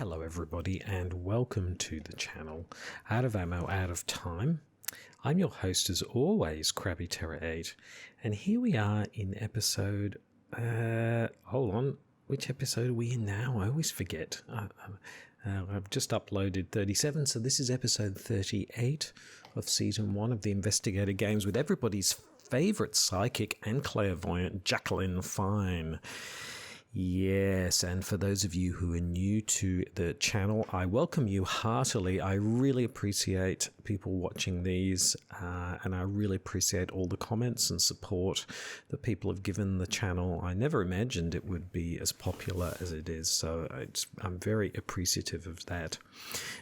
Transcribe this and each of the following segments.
Hello everybody and welcome to the channel Out of Ammo, Out of Time. I'm your host as always, Krabby Terror 8, and here we are in episode, hold on, which episode are we in now? I always forget. I've just uploaded 37, so this is episode 38 of season 1 of the Investigator Games with everybody's favourite psychic and clairvoyant, Jacqueline Fine. Yes, and for those of you who are new to the channel, I welcome you heartily. I really appreciate people watching these, and I really appreciate all the comments and support that people have given the channel. I never imagined it would be as popular as it is, so I'm very appreciative of that.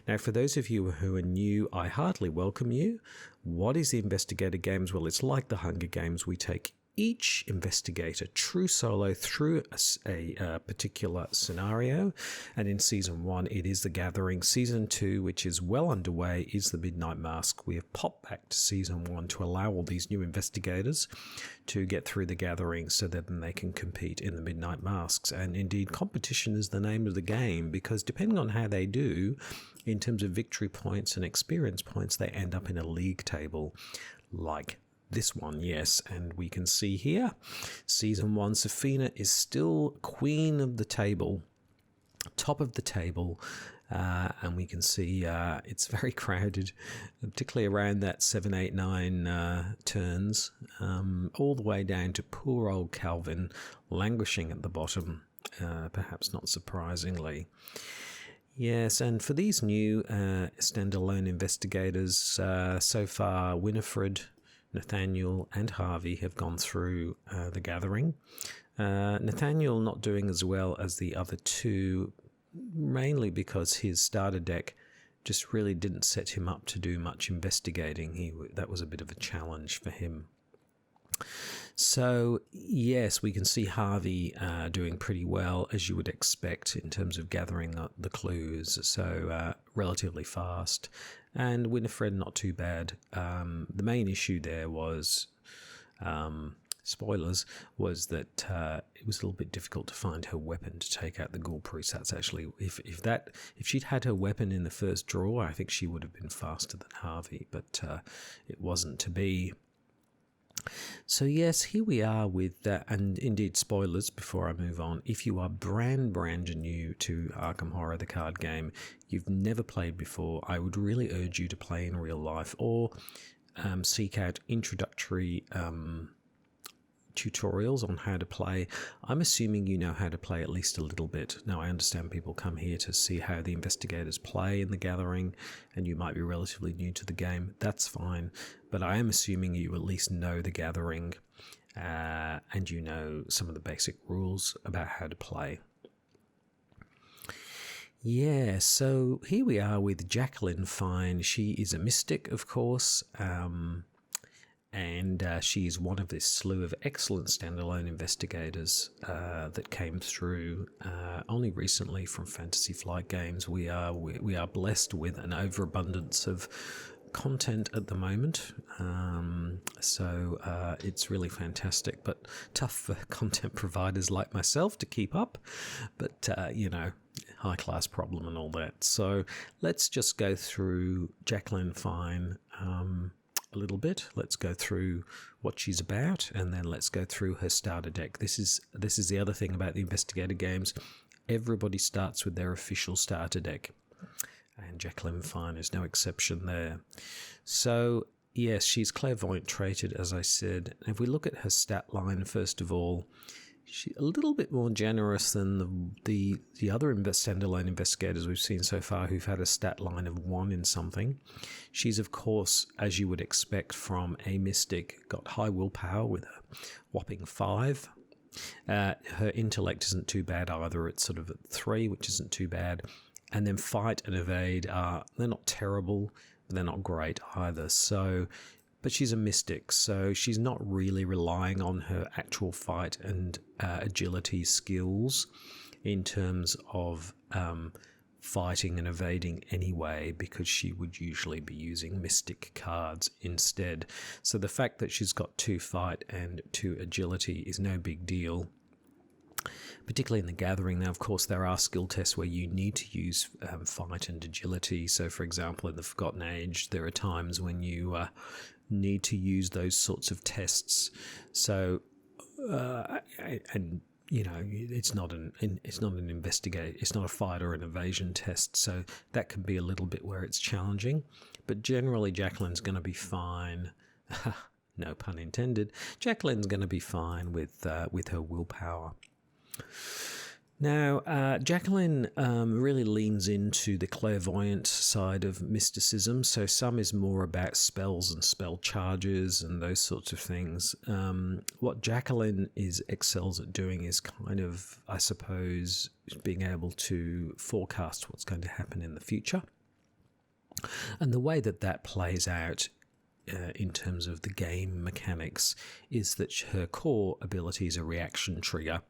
Now, for those of you who are new, I heartily welcome you. What is the Investigator Games? Well, it's like the Hunger Games. We take each investigator true solo through a particular scenario, and in season 1 it is the Gathering. Season 2, which is well underway, is the Midnight Mask. We have popped back to season 1 to allow all these new investigators to get through the Gathering so that then they can compete in the Midnight Masks. And indeed, competition is the name of the game, because depending on how they do in terms of victory points and experience points, they end up in a league table like this one. Yes, and we can see here, season 1, Safina is still queen of the table, top of the table, and we can see it's very crowded, particularly around that 7, 8, 9 turns, all the way down to poor old Calvin languishing at the bottom, perhaps not surprisingly. Yes, and for these new standalone investigators, so far Winifred, Nathaniel and Harvey have gone through the Gathering. Nathaniel not doing as well as the other two, mainly because his starter deck just really didn't set him up to do much investigating. That was a bit of a challenge for him. So yes, we can see Harvey doing pretty well, as you would expect, in terms of gathering the clues, so relatively fast. And Winifred not too bad. The main issue there was, spoilers, was that it was a little bit difficult to find her weapon to take out the Ghoul Priest. That's actually, if she'd had her weapon in the first draw, I think she would have been faster than Harvey, but it wasn't to be. So yes, here we are with that, and indeed, spoilers before I move on. If you are brand new to Arkham Horror, the card game, you've never played before, I would really urge you to play in real life, or seek out introductory tutorials on how to play. I'm assuming you know how to play at least a little bit. Now, I understand people come here to see how the investigators play in the Gathering, and you might be relatively new to the game. That's fine, but I am assuming you at least know the Gathering, and you know some of the basic rules about how to play. Yeah, so here we are with Jacqueline Fine. She is a mystic, of course, and she is one of this slew of excellent standalone investigators that came through only recently from Fantasy Flight Games. We are blessed with an overabundance of content at the moment, so it's really fantastic, but tough for content providers like myself to keep up, but high class problem and all that. So let's just go through Jacqueline Fine a little bit. Let's go through what she's about, and then let's go through her starter deck. This is the other thing about the Investigator Games. Everybody starts with their official starter deck, and Jacqueline Fine is no exception there. So yes, she's clairvoyant traded, as I said. If we look at her stat line, first of all, she's a little bit more generous than the other standalone investigators we've seen so far, who've had a stat line of 1 in something. She's, of course, as you would expect from a mystic, got high willpower with a whopping 5. Her intellect isn't too bad either. It's sort of at 3, which isn't too bad. And then fight and evade they're not terrible, but they're not great either. So, but she's a mystic, so she's not really relying on her actual fight and agility skills in terms of fighting and evading anyway, because she would usually be using mystic cards instead. So the fact that she's got 2 fight and 2 agility is no big deal. particularly in the gathering. Now, of course, there are skill tests where you need to use fight and agility. So, for example, in the Forgotten Age, there are times when you need to use those sorts of tests. So, and you know, it's not an investigate, it's not a fight or an evasion test. So that can be a little bit where it's challenging. But generally, Jacqueline's going to be fine. No pun intended. Jacqueline's going to be fine with her willpower. Now, Jacqueline really leans into the clairvoyant side of mysticism. So some is more about spells and spell charges and those sorts of things. What Jacqueline excels at doing is kind of, I suppose, being able to forecast what's going to happen in the future. And the way that plays out in terms of the game mechanics is that her core ability is a reaction trigger.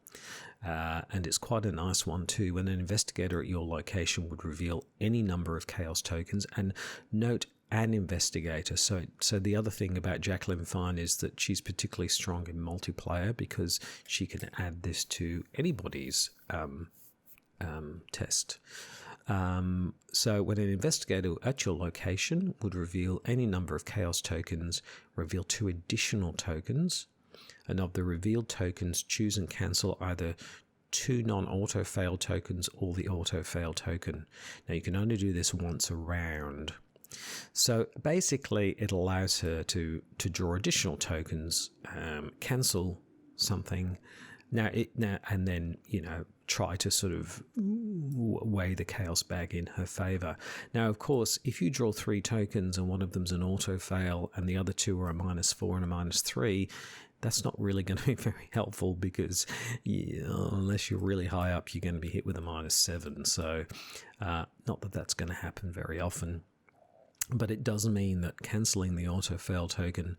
And it's quite a nice one too. When an investigator at your location would reveal any number of chaos tokens, and note an investigator. So the other thing about Jacqueline Fine is that she's particularly strong in multiplayer because she can add this to anybody's test. So when an investigator at your location would reveal any number of chaos tokens, reveal 2 additional tokens, and of the revealed tokens, choose and cancel either 2 non-auto fail tokens or the auto fail token. Now you can only do this once a round. So basically it allows her to draw additional tokens, cancel something, and then, you know, try to sort of weigh the chaos bag in her favor. Now, of course, if you draw 3 tokens and one of them's an auto fail and the other 2 are a -4 and a -3, that's not really going to be very helpful because unless you're really high up, you're going to be hit with a -7. So not that that's going to happen very often. But it does mean that cancelling the auto fail token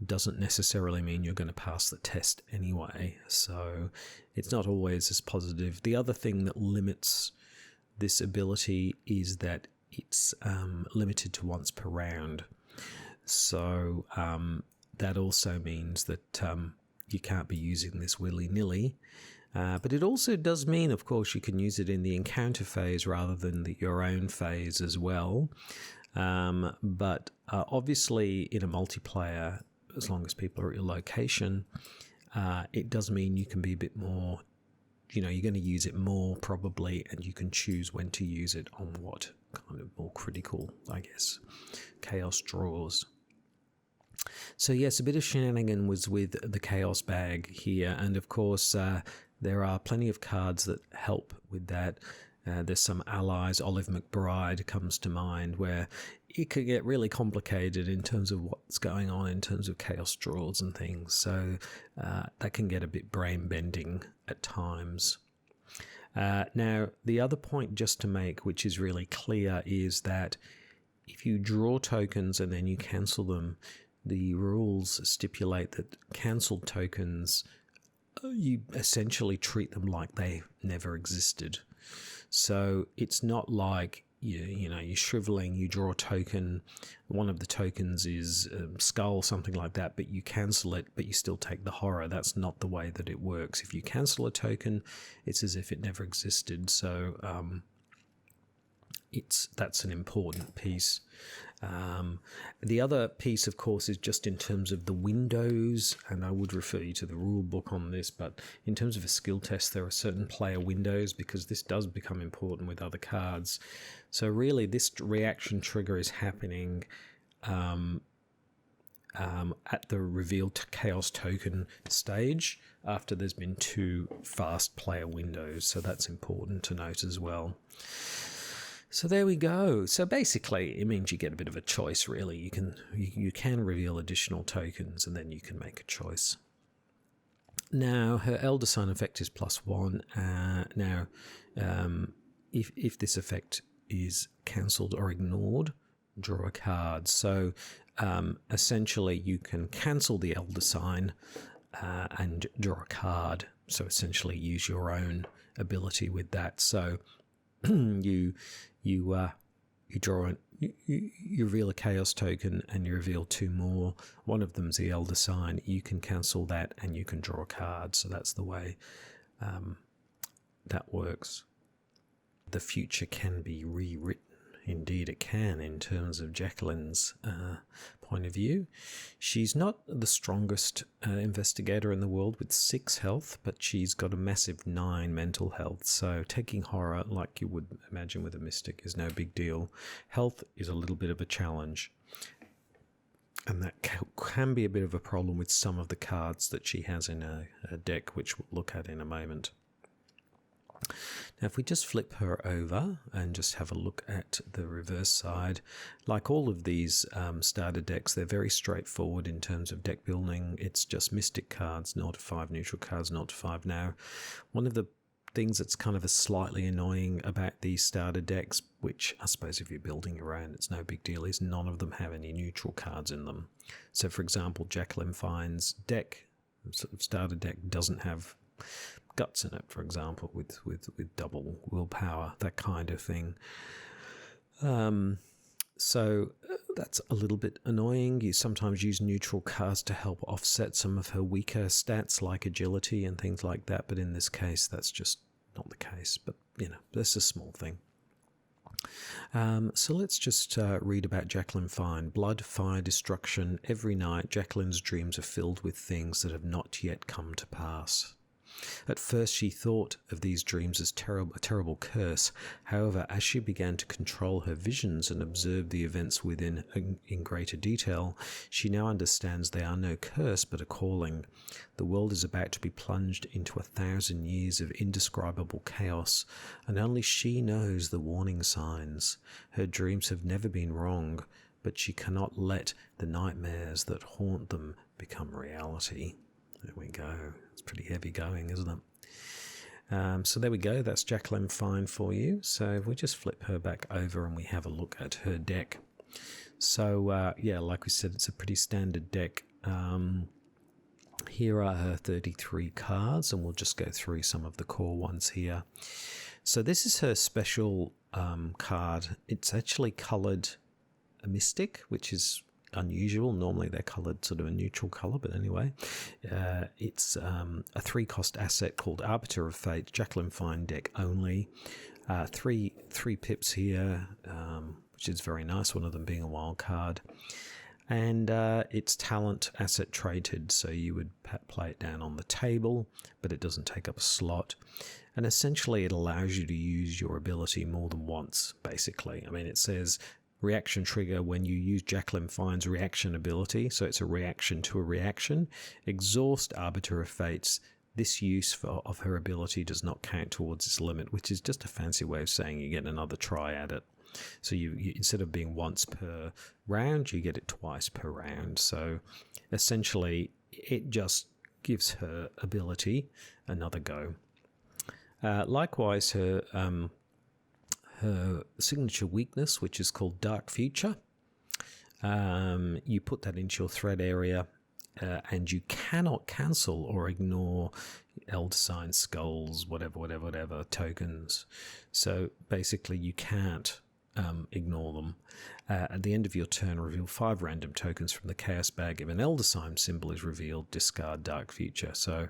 doesn't necessarily mean you're going to pass the test anyway. So it's not always as positive. The other thing that limits this ability is that it's limited to once per round. So that also means that you can't be using this willy-nilly. But it also does mean, of course, you can use it in the encounter phase rather than your own phase as well. But obviously in a multiplayer, as long as people are at your location, it does mean you can be a bit more, you know, you're going to use it more probably, and you can choose when to use it on what kind of more critical, I guess, chaos draws. So yes, a bit of shenanigan was with the chaos bag here, and of course there are plenty of cards that help with that. There's some allies. Olive McBride comes to mind, where it could get really complicated in terms of what's going on in terms of chaos draws and things. So that can get a bit brain bending at times. Now, the other point just to make, which is really clear, is that if you draw tokens and then you cancel them, the rules stipulate that cancelled tokens, you essentially treat them like they never existed. So it's not like, you know, you're shriveling, you draw a token, one of the tokens is skull, something like that, but you cancel it, but you still take the horror. That's not the way that it works. If you cancel a token, it's as if it never existed. So that's an important piece. The other piece, of course, is just in terms of the windows, and I would refer you to the rule book on this, but in terms of a skill test, there are certain player windows, because this does become important with other cards. So really, this reaction trigger is happening at the revealed chaos token stage after there's been 2 fast player windows, so that's important to note as well. So there we go. So basically, it means you get a bit of a choice, really. You can reveal additional tokens, and then you can make a choice. Now, her Elder Sign effect is +1. Now, if this effect is cancelled or ignored, draw a card. So essentially, you can cancel the Elder Sign and draw a card. So essentially, use your own ability with that. So you reveal a chaos token and you reveal 2 more. One of them's the Elder Sign. You can cancel that and you can draw a card. So that's the way that works. The future can be rewritten. Indeed, it can, in terms of Jacqueline's point of view. She's not the strongest investigator in the world with 6 health, but she's got a massive 9 mental health. So taking horror, like you would imagine with a mystic, is no big deal. Health is a little bit of a challenge. And that can be a bit of a problem with some of the cards that she has in her deck, which we'll look at in a moment. Now, if we just flip her over and just have a look at the reverse side, like all of these starter decks, they're very straightforward in terms of deck building. It's just mystic cards, 0 to 5, neutral cards, 0 to 5 now. One of the things that's kind of a slightly annoying about these starter decks, which I suppose if you're building your own, it's no big deal, is none of them have any neutral cards in them. So, for example, Jacqueline Fine's deck, sort of starter deck, doesn't have guts in it, for example, with double willpower, that kind of thing. So that's a little bit annoying. You sometimes use neutral cards to help offset some of her weaker stats like agility and things like that, but in this case that's just not the case. But that's a small thing. So let's just read about Jacqueline Fine. Blood, fire, destruction. Every night Jacqueline's dreams are filled with things that have not yet come to pass. At first she thought of these dreams as a terrible curse. However, as she began to control her visions and observe the events within in greater detail, she now understands they are no curse but a calling. The world is about to be plunged into 1,000 years of indescribable chaos, and only she knows the warning signs. Her dreams have never been wrong, but she cannot let the nightmares that haunt them become reality. There we go. It's pretty heavy going, isn't it? So there we go. That's Jacqueline Fine for you. So if we just flip her back over and we have a look at her deck. So, like we said, it's a pretty standard deck. Here are her 33 cards, and we'll just go through some of the core ones here. So this is her special card. It's actually coloured a mystic, which is unusual. Normally they're coloured sort of a neutral colour, but anyway, it's a 3-cost asset called Arbiter of Fate, Jacqueline Fine deck only. Three pips here, which is very nice, one of them being a wild card. And it's talent asset traded, so you would play it down on the table, but it doesn't take up a slot. And essentially it allows you to use your ability more than once, basically. I mean, it says reaction trigger when you use Jacqueline Fine's reaction ability, so it's a reaction to a reaction. Exhaust Arbiter of Fates. This use of her ability does not count towards its limit, which is just a fancy way of saying you get another try at it. So you instead of being once per round, you get it twice per round. So essentially it just gives her ability another go. Likewise, her signature weakness, which is called Dark Future. You put that into your threat area, and you cannot cancel or ignore Elder Sign, Skulls, whatever tokens. So basically you can't ignore them. At the end of your turn, reveal 5 random tokens from the Chaos Bag. If an Elder Sign symbol is revealed, discard Dark Future. So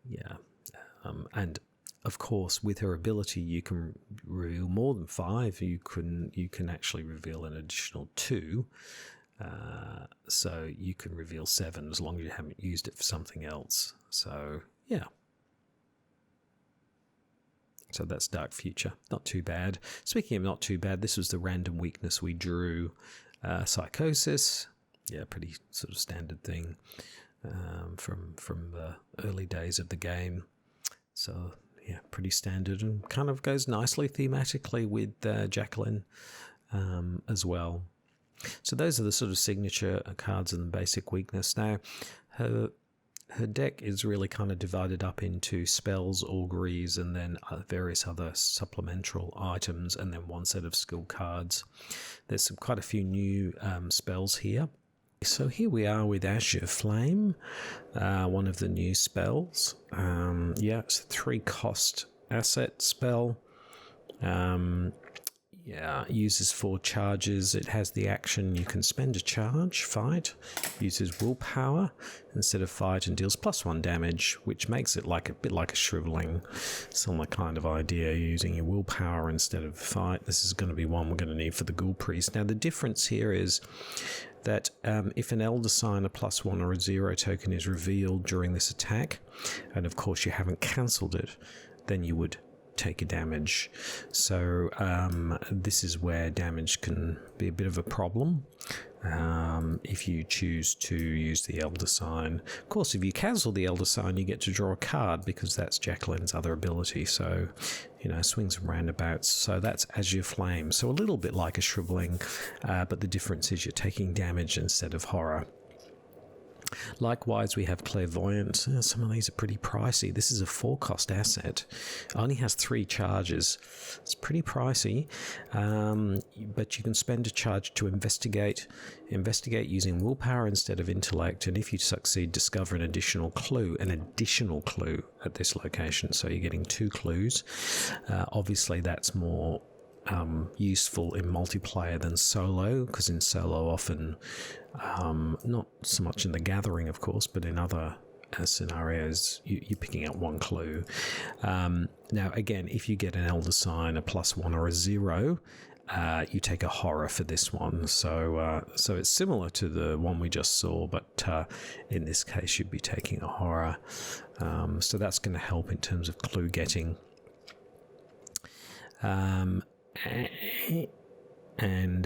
yeah, and of course, with her ability, you can reveal more than 5. You can actually reveal an additional 2. So you can reveal 7 as long as you haven't used it for something else. So yeah. So that's Dark Future. Not too bad. Speaking of not too bad, this was the random weakness we drew. Psychosis. Yeah, pretty sort of standard thing from the early days of the game. So yeah, pretty standard, and kind of goes nicely thematically with Jacqueline as well. So those are the sort of signature cards and the basic weakness. Now, her deck is really kind of divided up into spells, auguries, and then various other supplemental items, and then one set of skill cards. There's quite a few new spells here. So here we are with Azure Flame, one of the new spells. It's a 3-cost asset spell. Yeah, uses 4 charges. It has the action you can spend a charge, fight, uses willpower instead of fight, and deals +1 damage, which makes it like a bit like a shriveling, similar kind of idea, using your willpower instead of fight. This is going to be one we're going to need for the Ghoul Priest. Now the difference here is that if an Elder Sign, a +1 or a 0 token is revealed during this attack, and of course you haven't cancelled it, then you would take a damage. So this is where damage can be a bit of a problem if you choose to use the Elder Sign. Of course, if you cancel the Elder Sign, you get to draw a card because that's Jacqueline's other ability. So, you know, swings and roundabouts. So that's Azure Flame. So a little bit like a shriveling, but the difference is you're taking damage instead of horror. Likewise, we have Clairvoyance. Some of these are pretty pricey. This is a 4-cost asset. Only has 3 charges. It's pretty pricey, but you can spend a charge to investigate using willpower instead of intellect, and if you succeed, discover an additional clue at this location. So you're getting 2 clues. Obviously, that's more useful in multiplayer than solo, because in solo often, not so much in the gathering of course, but in other scenarios you're picking up 1 clue. Now again, if you get an Elder Sign, a +1 or a 0, you take a horror for this one. So it's similar to the one we just saw, but in this case you'd be taking a horror. So that's going to help in terms of clue getting. And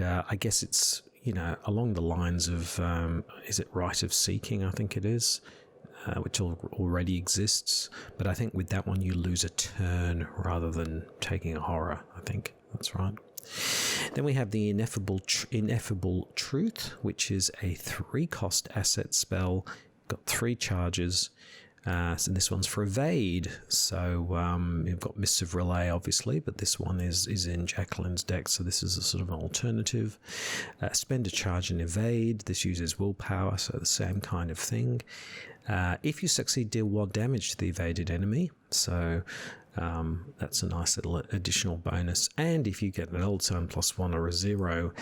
I guess it's, you know, along the lines of, is it Rite of Seeking? I think it is, which already exists. But I think with that one, you lose a turn rather than taking a horror. I think that's right. Then we have the Ineffable Truth, which is a 3-cost asset spell. Got 3 charges. So this one's for evade. So you've got Mists of Relay, obviously, but this one is in Jacqueline's deck, so this is a sort of an alternative. Spend a charge and evade. This uses willpower, so the same kind of thing. If you succeed, deal 1 damage to the evaded enemy. So that's a nice little additional bonus. And if you get an Elder Sign +1 or a 0,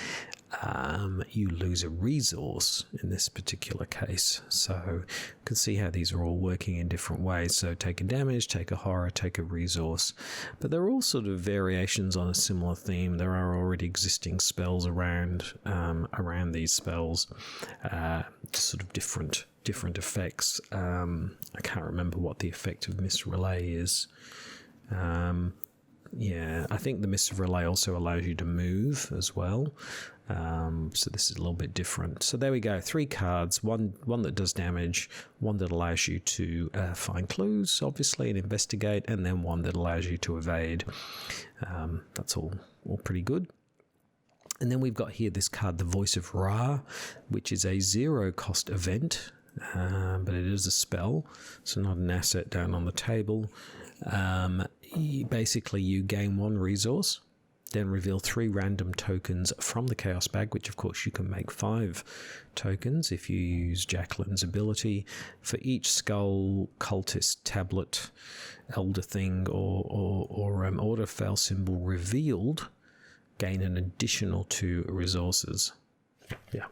you lose a resource in this particular case. So you can see how these are all working in different ways. So take a damage, take a horror, take a resource. But they're all sort of variations on a similar theme. There are already existing spells around these spells, sort of different effects. I can't remember what the effect of Mist Relay is. Yeah, I think the Mist of Relay also allows you to move as well. So this is a little bit different. So there we go, 3 cards, one that does damage, one that allows you to find clues, obviously, and investigate, and then one that allows you to evade. That's all pretty good. And then we've got here this card, the Voice of Ra, which is a 0-cost event, but it is a spell, so not an asset down on the table. Basically, you gain 1 resource, then reveal 3 random tokens from the Chaos Bag, which of course you can make 5 tokens if you use Jacqueline's ability. For each skull, cultist, tablet, elder thing, or order fail symbol revealed, gain an additional 2 resources. Yeah.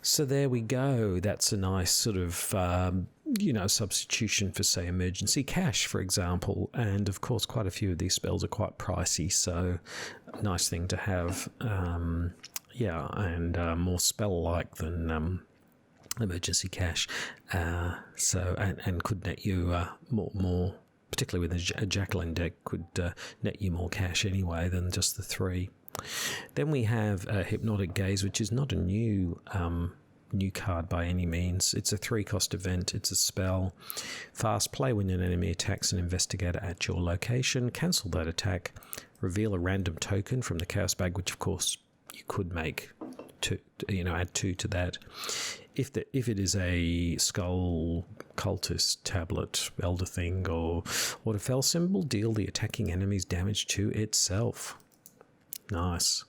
So there we go. That's a nice sort of, substitution for, say, emergency cash, for example. And, of course, quite a few of these spells are quite pricey, so a nice thing to have. And more spell-like than emergency cash. And could net you more, particularly with a Jacqueline deck, could net you more cash anyway than just the 3. Then we have Hypnotic Gaze, which is not a new card by any means. It's a 3-cost event. It's a spell. Fast, play when an enemy attacks an investigator at your location. Cancel that attack. Reveal a random token from the Chaos Bag, which of course you could make add 2 to that. If it is a skull, cultist, tablet, elder thing, or waterfell symbol, deal the attacking enemy's damage to itself. Nice.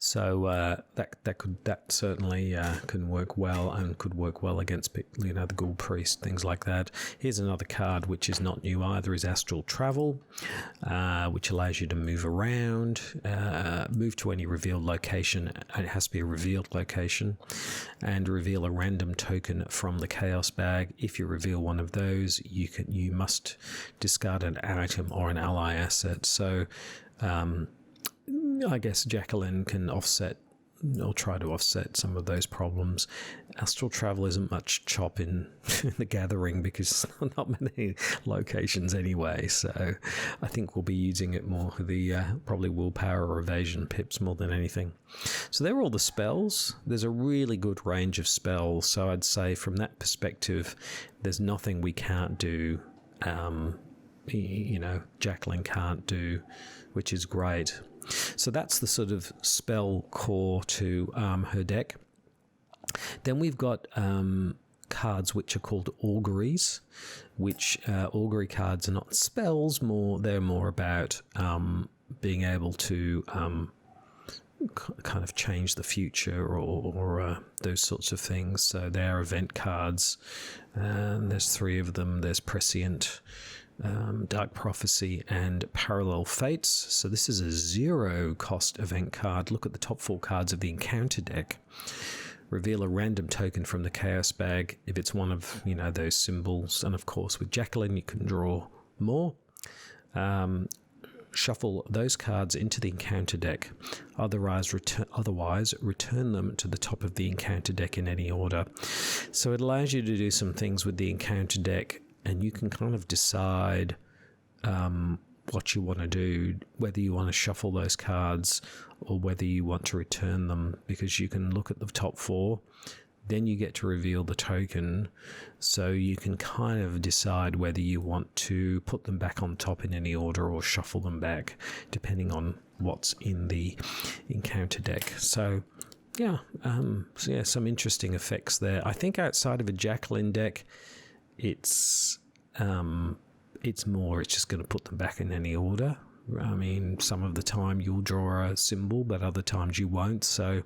So that certainly can work well, and could work well against the Ghoul Priest, things like that. Here's another card which is not new either, is Astral Travel, which allows you to move around, move to any revealed location, and it has to be a revealed location, and reveal a random token from the Chaos Bag. If you reveal one of those, you must discard an item or an ally asset. So I guess Jacqueline can offset or try to offset some of those problems. Astral Travel isn't much chop in the gathering because not many locations anyway, so I think we'll be using it more for the probably willpower or evasion pips more than anything. So they're all the spells. There's a really good range of spells, so I'd say from that perspective there's nothing we can't do, Jacqueline can't do, which is great. So that's the sort of spell core to her deck. Then we've got cards which are called Auguries, which augury cards are not spells, they're more about being able to kind of change the future or those sorts of things. So they are event cards, and there's 3 of them. There's Prescient, Dark Prophecy, and Parallel Fates. So this is a 0 cost event card. Look at the top 4 cards of the encounter deck. Reveal a random token from the Chaos Bag if it's one of those symbols, and of course with Jacqueline you can draw more. Shuffle those cards into the encounter deck. Otherwise return them to the top of the encounter deck in any order. So it allows you to do some things with the encounter deck, and you can kind of decide what you want to do, whether you want to shuffle those cards or whether you want to return them, because you can look at the top 4, then you get to reveal the token, so you can kind of decide whether you want to put them back on top in any order or shuffle them back, depending on what's in the encounter deck. So some interesting effects there. I think outside of a Jacqueline deck, it's just going to put them back in any order. I mean, some of the time you'll draw a symbol, but other times you won't, so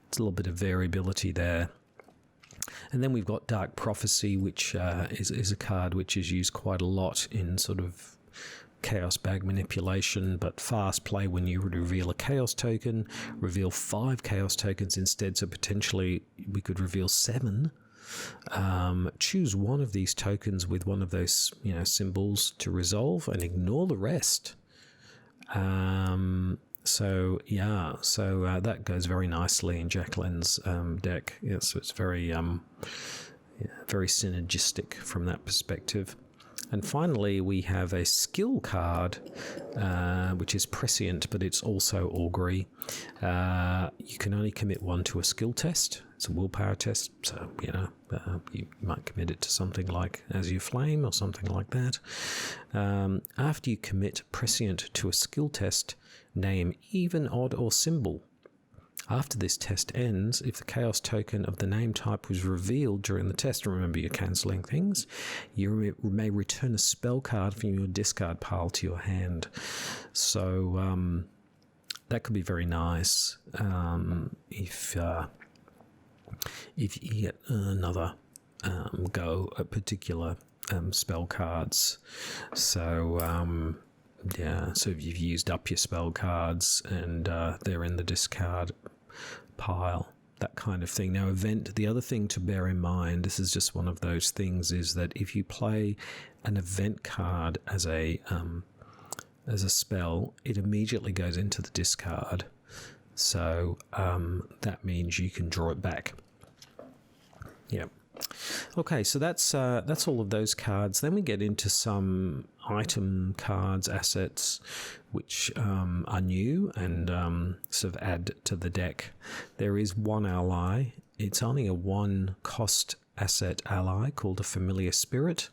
it's a little bit of variability there. And then we've got Dark Prophecy, which is a card which is used quite a lot in sort of Chaos Bag manipulation, but fast play. When you reveal a Chaos token, reveal 5 Chaos tokens instead, so potentially we could reveal 7. Choose one of these tokens with one of those symbols to resolve and ignore the rest. That goes very nicely in Jacqueline's deck. So it's very very synergistic from that perspective. And finally, we have a skill card, which is Prescient, but it's also Augury. You can only commit 1 to a skill test. It's a willpower test, so you might commit it to something like As You Flame or something like that. After you commit Prescient to a skill test, name even, odd, or symbol. After this test ends, if the Chaos token of the name type was revealed during the test, remember you're cancelling things, you may return a spell card from your discard pile to your hand. So that could be very nice if you get another go at particular spell cards. So so if you've used up your spell cards and they're in the discard pile, that kind of thing. Now, the other thing to bear in mind, this is just one of those things, is that if you play an event card as a spell, it immediately goes into the discard. So that means you can draw it back. Yeah. Okay, so that's all of those cards. Then we get into some item cards, assets, which are new and sort of add to the deck. There is one ally. It's only a 1 cost asset ally called a Familiar Spirit.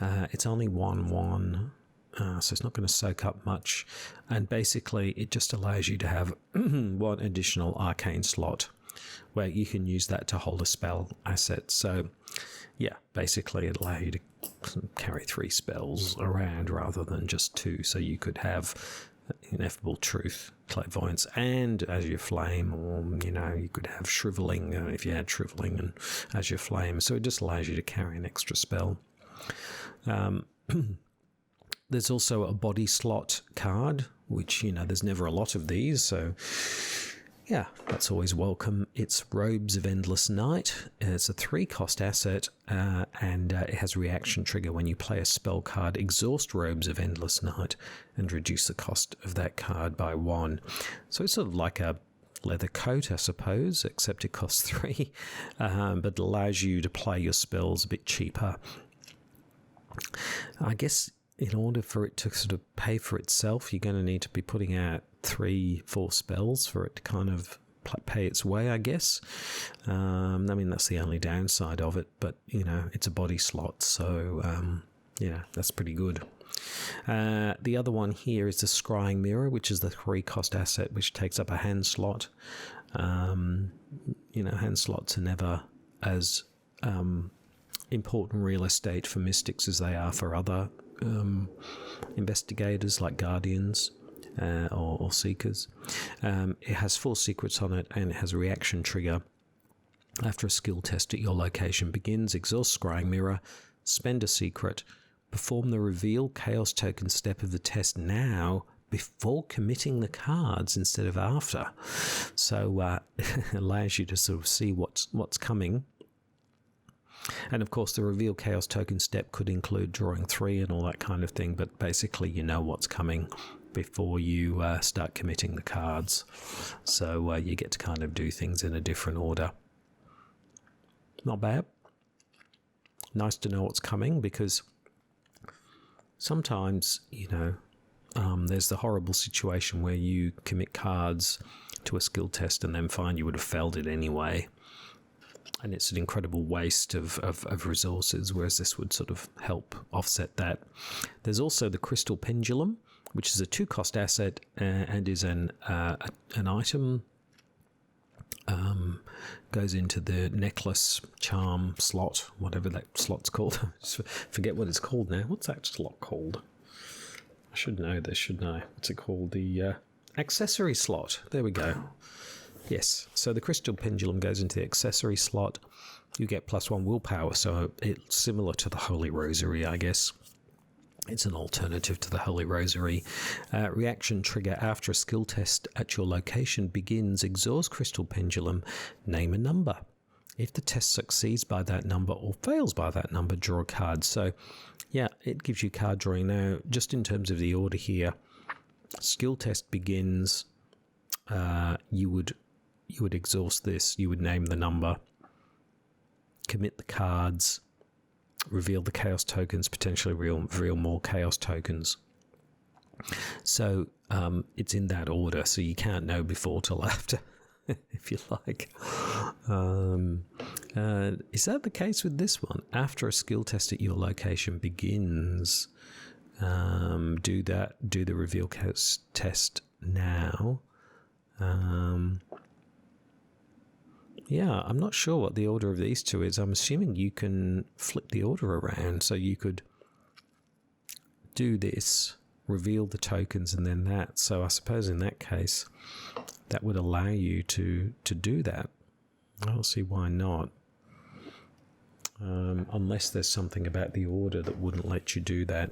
It's only 1/1, so it's not going to soak up much. And basically, it just allows you to have 1 additional arcane slot, where you can use that to hold a spell asset. So, basically it allows you to carry 3 spells around rather than just 2. So you could have Ineffable Truth, Clairvoyance, and Azure Flame, or, you could have Shriveling if you had Shriveling and Azure Flame. So it just allows you to carry an extra spell. There's also a body slot card, which, there's never a lot of these, so yeah, that's always welcome. It's Robes of Endless Night. It's a 3-cost asset, and it has a reaction trigger when you play a spell card. Exhaust Robes of Endless Night and reduce the cost of that card by 1. So it's sort of like a leather coat, I suppose, except it costs 3, but allows you to play your spells a bit cheaper. I guess in order for it to sort of pay for itself, you're going to need to be putting out 3-4 spells for it to kind of pay its way, I guess. That's the only downside of it, but, it's a body slot, so, that's pretty good. The other one here is the Scrying Mirror, which is the 3-cost asset, which takes up a hand slot. Hand slots are never as important real estate for mystics as they are for other investigators like Guardians or Seekers. It has 4 secrets on it, and it has a reaction trigger. After a skill test at your location begins, exhaust Scrying Mirror, spend a secret, perform the reveal Chaos Token step of the test now before committing the cards instead of after. So it allows you to sort of see what's coming. And of course, the reveal Chaos Token step could include drawing 3 and all that kind of thing, but basically you know what's coming before you start committing the cards. So you get to kind of do things in a different order. Not bad. Nice to know what's coming, because sometimes, there's the horrible situation where you commit cards to a skill test and then find you would have failed it anyway. And it's an incredible waste of resources, whereas this would sort of help offset that. There's also the Crystal Pendulum, which is a 2-cost asset and is an item. Goes into the necklace charm slot, whatever that slot's called. I forget what it's called now. What's that slot called? I should know this, shouldn't I? What's it called? The accessory slot. There we go. Yes, so the Crystal Pendulum goes into the accessory slot. You get +1 willpower, so it's similar to the Holy Rosary, I guess. It's an alternative to the Holy Rosary. Reaction trigger after a skill test at your location begins. Exhaust Crystal Pendulum, name a number. If the test succeeds by that number or fails by that number, draw a card. So, yeah, it gives you card drawing. Now, just in terms of the order here, skill test begins. You would exhaust this. You would name the number, commit the cards, reveal the chaos tokens, potentially reveal more chaos tokens. So it's in that order, so you can't know before till after, if you like. Is that the case with this one? After a skill test at your location begins, do the reveal chaos test now. Yeah, I'm not sure what the order of these two is. I'm assuming you can flip the order around, so you could do this, reveal the tokens, and then that. So I suppose in that case, that would allow you to do that. I don't see why not. Unless there's something about the order that wouldn't let you do that.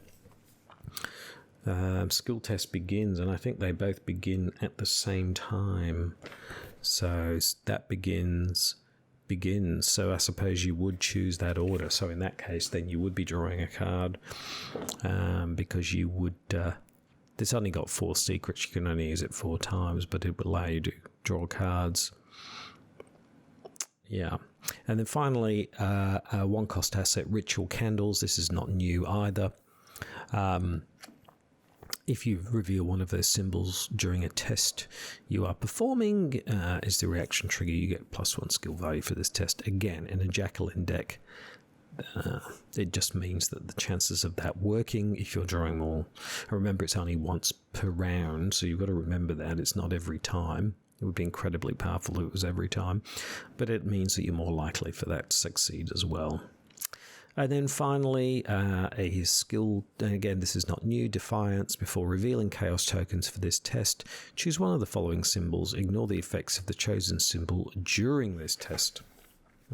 Skill test begins, and I think they both begin at the same time. So that begins. So I suppose you would choose that order. So in that case, then you would be drawing a card, because you would. This only got 4 secrets. You can only use it 4 times, but it would allow you to draw cards. Yeah. And then finally, a 1-cost asset, Ritual Candles. This is not new either. If you reveal one of those symbols during a test you are performing, is the reaction trigger. You get +1 skill value for this test. Again, in a Jacqueline deck, it just means that the chances of that working, if you're drawing more, remember it's only once per round, so you've got to remember that it's not every time. It would be incredibly powerful if it was every time, but it means that you're more likely for that to succeed as well. And then finally, a skill, and again, this is not new, Defiance. Before revealing chaos tokens for this test, choose one of the following symbols. Ignore the effects of the chosen symbol during this test.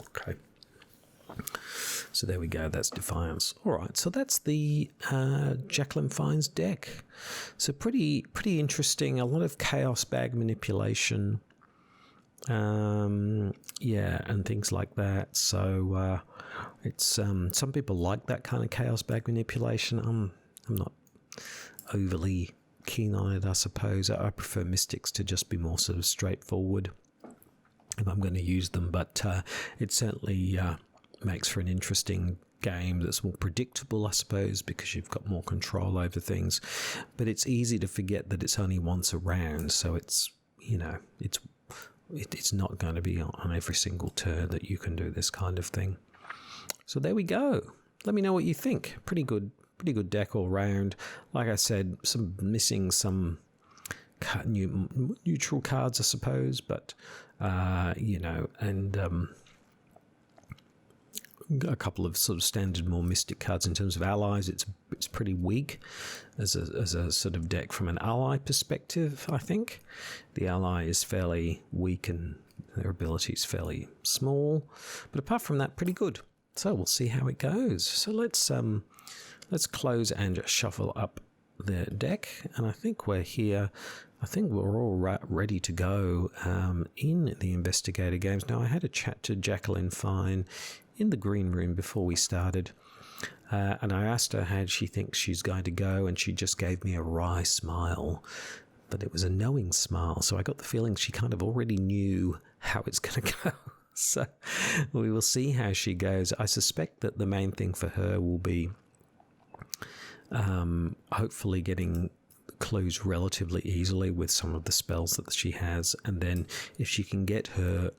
Okay. So there we go, that's Defiance. All right, so that's the Jacqueline Fine's deck. So pretty interesting, a lot of chaos bag manipulation. Yeah, and things like that. So it's some people like that kind of chaos bag manipulation. I'm not overly keen on it, I suppose. I prefer mystics to just be more sort of straightforward if I'm going to use them, but it certainly makes for an interesting game that's more predictable, I suppose, because you've got more control over things. But it's easy to forget that it's only once a round, so it's, you know, it's not going to be on every single turn that you can do this kind of thing. So there we go. Let me know what you think. Pretty good deck all round. Like I said, missing some neutral cards, I suppose, but you know, and a couple of sort of standard more mystic cards in terms of allies. It's pretty weak as a sort of deck from an ally perspective. I think the ally is fairly weak and their ability is fairly small, but apart from that, pretty good. So we'll see how it goes. So let's close and shuffle up the deck, and I think we're here. I think we're all ready to go in the investigator games. Now, I had a chat to Jacqueline Fine in the green room before we started, and I asked her how she thinks she's going to go, and she just gave me a wry smile, but it was a knowing smile, so I got the feeling she kind of already knew how it's going to go. So we will see how she goes. I suspect that the main thing for her will be hopefully getting clues relatively easily with some of the spells that she has, and then if she can get her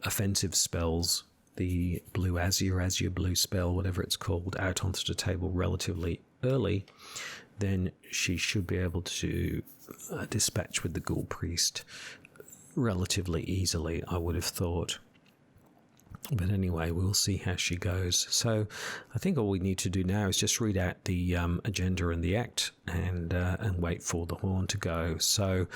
offensive spells, the blue azure blue spell, whatever it's called, out onto the table relatively early, then she should be able to dispatch with the Ghoul Priest relatively easily, I would have thought. But anyway, we'll see how she goes. So I think all we need to do now is just read out the agenda and the act, and wait for the horn to go. So,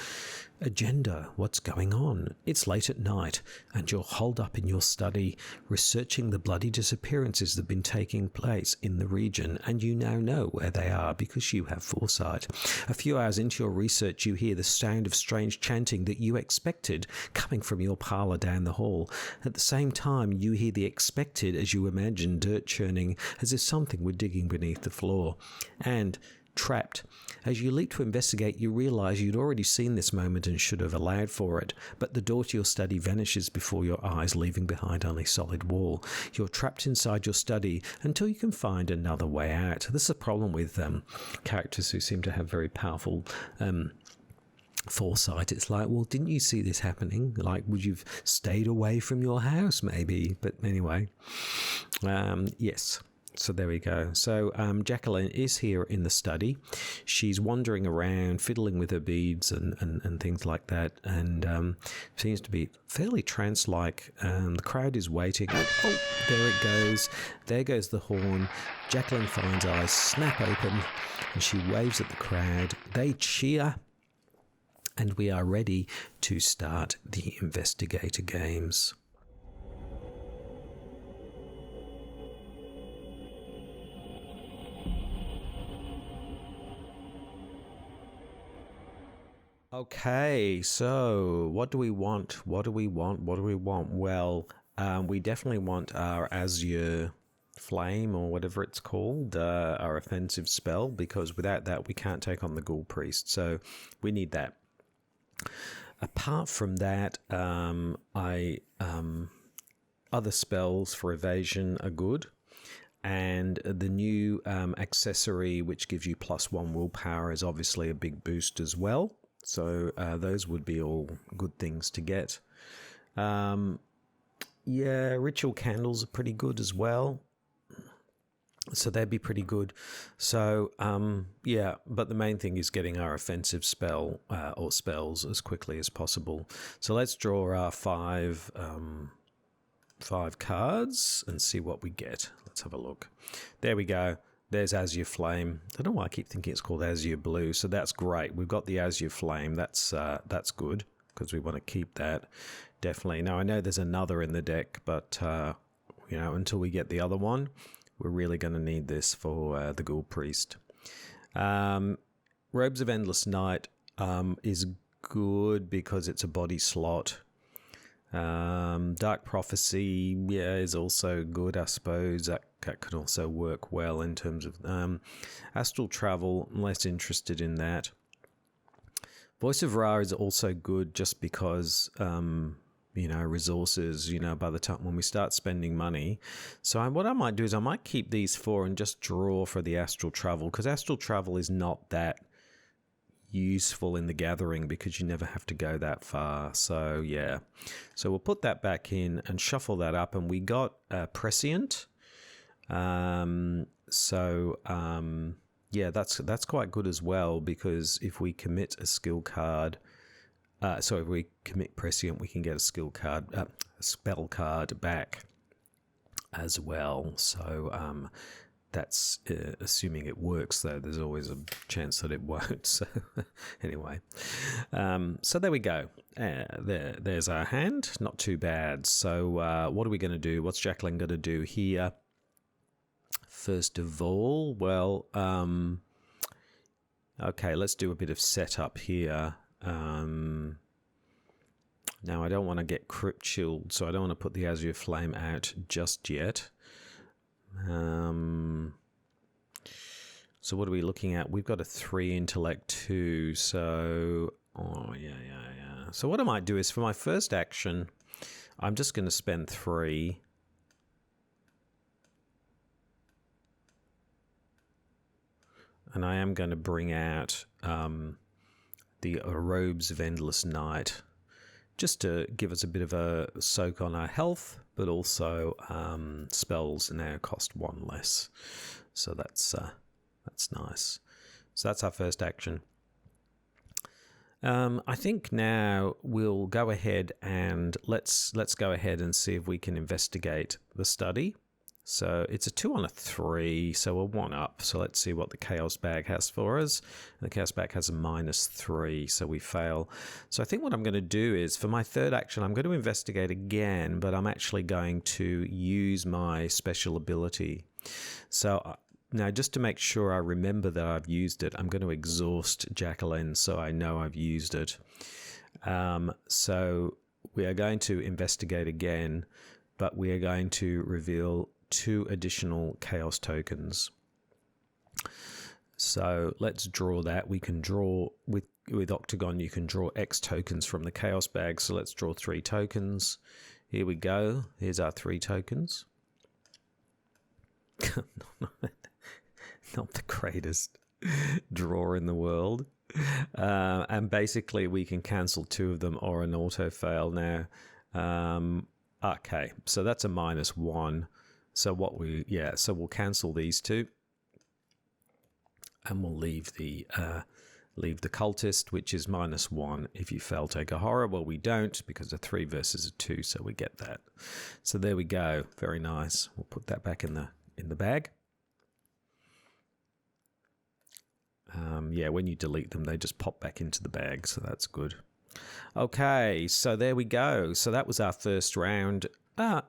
agenda, what's going on? It's late at night, and you're holed up in your study, researching the bloody disappearances that have been taking place in the region, and you now know where they are because you have foresight. A few hours into your research, you hear the sound of strange chanting that you expected coming from your parlour down the hall. At the same time, you hear the expected as you imagine dirt churning, as if something were digging beneath the floor. And trapped. As you leap to investigate, you realise you'd already seen this moment and should have allowed for it, but the door to your study vanishes before your eyes, leaving behind only solid wall. You're trapped inside your study until you can find another way out. This is a problem with characters who seem to have very powerful foresight. It's like, well, didn't you see this happening? Like, would you've stayed away from your house maybe? But anyway, yes. So there we go. So Jacqueline is here in the study. She's wandering around, fiddling with her beads and things like that, and seems to be fairly trance-like. The crowd is waiting. Oh, there it goes. There goes the horn. Jacqueline Fine's eyes snap open, and she waves at the crowd. They cheer, and we are ready to start the investigator games. Okay, so what do we want? Well, we definitely want our Azure Flame, or whatever it's called, our offensive spell, because without that we can't take on the Ghoul Priest, so we need that. Apart from that, other spells for evasion are good, and the new accessory which gives you +1 willpower is obviously a big boost as well. So those would be all good things to get. Yeah, ritual candles are pretty good as well. So they'd be pretty good. So, yeah, but the main thing is getting our offensive spell or spells as quickly as possible. So let's draw our 5 5 cards and see what we get. Let's have a look. There we go. There's Azure Flame. I don't know why I keep thinking it's called Azure Blue, so that's great. We've got the Azure Flame. That's good because we want to keep that, definitely. Now, I know there's another in the deck, but, you know, until we get the other one, we're really going to need this for the Ghoul Priest. Robes of Endless Night is good because it's a body slot. Dark Prophecy, yeah, is also good, I suppose. That could also work well in terms of Astral Travel. I'm less interested in that. Voice of Ra is also good just because, you know, resources, you know, by the time when we start spending money. So what I might do is I might keep these 4 and just draw for the Astral Travel, because Astral Travel is not that useful in the gathering because you never have to go that far. So yeah, so we'll put that back in and shuffle that up, and we got Prescient. Yeah, that's quite good as well, because if we commit a skill card, if we commit Prescient, we can get a skill card, a spell card back as well. So that's assuming it works, though. There's always a chance that it won't. So anyway, so there we go. There's our hand. Not too bad. So what are we going to do? What's Jacqueline going to do here? First of all, well, okay, let's do a bit of setup here. Now, I don't want to get Crypt Shield, so I don't want to put the Azure Flame out just yet. So what are we looking at? We've got a 3 intellect 2, so so what I might do is, for my first action, I'm just going to spend 3, and I am going to bring out the Robes of Endless Night, just to give us a bit of a soak on our health, but also spells now cost 1 less. So that's nice. So that's our first action. I think now we'll go ahead and let's go ahead and see if we can investigate the study. So it's a 2 on a 3, so a 1 up. So let's see what the Chaos Bag has for us. The Chaos Bag has a -3, so we fail. So I think what I'm going to do is, for my third action, I'm going to investigate again, but I'm actually going to use my special ability. So now, just to make sure I remember that I've used it, I'm going to exhaust Jacqueline so I know I've used it. So we are going to investigate again, but we are going to reveal 2 additional chaos tokens. So let's draw that. We can draw with Octagon, you can draw X tokens from the Chaos Bag. So let's draw 3 tokens. Here we go. Here's our 3 tokens. Not the greatest draw in the world. And basically we can cancel 2 of them or an auto fail now. Okay, so that's a -1. So so we'll cancel these 2, and we'll leave the cultist, which is -1. If you fail, take a horror. Well, we don't, because a 3 versus a 2, so we get that. So there we go. Very nice. We'll put that back in the bag. Yeah, when you delete them, they just pop back into the bag, so that's good. Okay, so there we go. So that was our first round.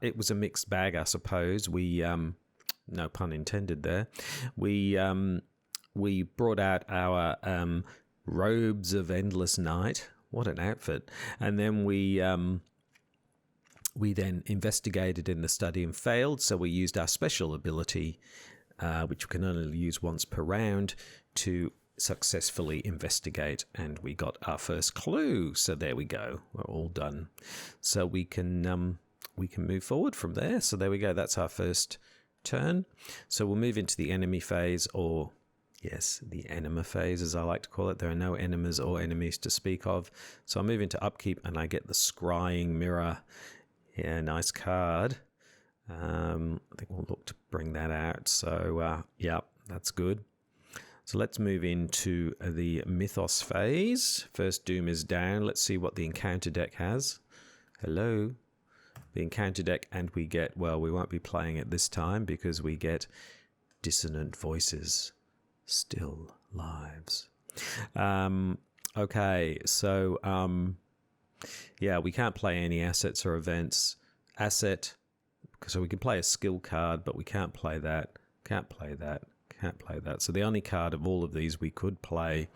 It was a mixed bag, I suppose. We, no pun intended there. We brought out our Robes of Endless Night. What an outfit! And then we then investigated in the study and failed. So we used our special ability, which we can only use once per round, to successfully investigate, and we got our first clue. So there we go. We're all done. So we can move forward from there. So there we go. That's our first turn. So we'll move into the enemy phase, or yes, the enema phase, as I like to call it. There are no enemas or enemies to speak of. So I move into Upkeep, and I get the Scrying Mirror. Yeah, nice card. I think we'll look to bring that out. So yeah, that's good. So let's move into the Mythos phase. First Doom is down. Let's see what the encounter deck has. Hello. the encounter deck, and we get, well, we won't be playing it this time because we get Dissonant Voices, Still Lives. Okay, so yeah, we can't play any assets or events. Asset, so we can play a skill card, but we can't play that, can't play that, can't play that. So the only card of all of these we could play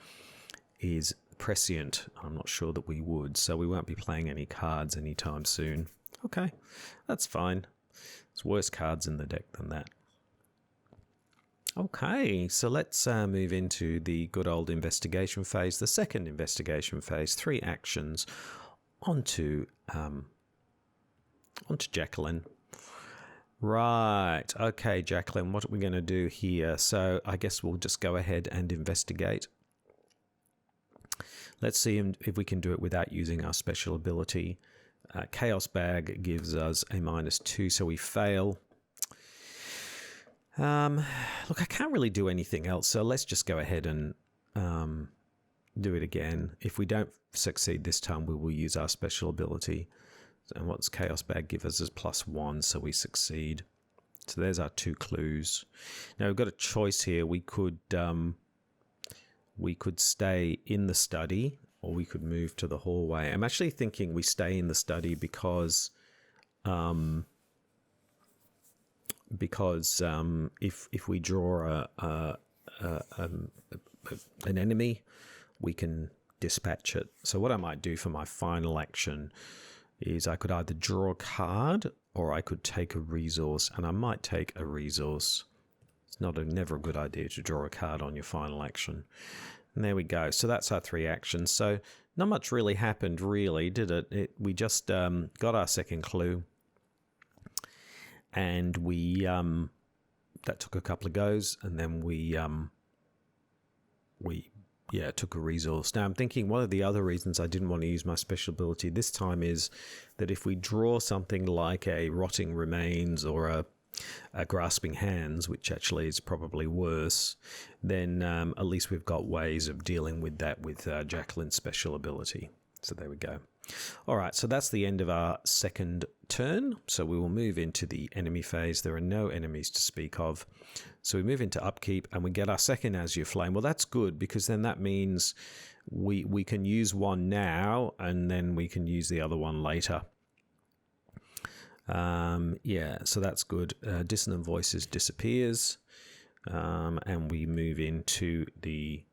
is Prescient. I'm not sure that we would, so we won't be playing any cards anytime soon. Okay, that's fine. There's worse cards in the deck than that. Okay, so let's move into the good old investigation phase, the second investigation phase. 3 actions onto Jacqueline. Right, okay, Jacqueline, what are we going to do here? So I guess we'll just go ahead and investigate. Let's see if we can do it without using our special ability. Chaos Bag gives us a -2, so we fail. Look, I can't really do anything else, so let's just go ahead and do it again. If we don't succeed this time, we will use our special ability. And what's Chaos Bag give us is +1, so we succeed. So there's our 2 clues. Now we've got a choice here. We could stay in the study, or we could move to the hallway. I'm actually thinking we stay in the study because if we draw an enemy, we can dispatch it. So what I might do for my final action is I could either draw a card or I could take a resource, and I might take a resource. It's never a good idea to draw a card on your final action. And there we go. So that's our 3 actions. So not much really happened, really, did it? We just got our second clue, and we that took a couple of goes, and then we took a resource. Now I'm thinking one of the other reasons I didn't want to use my special ability this time is that if we draw something like a Rotting Remains or a Grasping Hands, which actually is probably worse, then at least we've got ways of dealing with that with Jacqueline's special ability. So there we go. All right, so that's the end of our second turn. So we will move into the enemy phase. There are no enemies to speak of. So we move into Upkeep, and we get our second Azure Flame. Well, that's good, because then that means we can use one now, and then we can use the other one later. Yeah, so that's good. Dissonant Voices disappears, and we move into the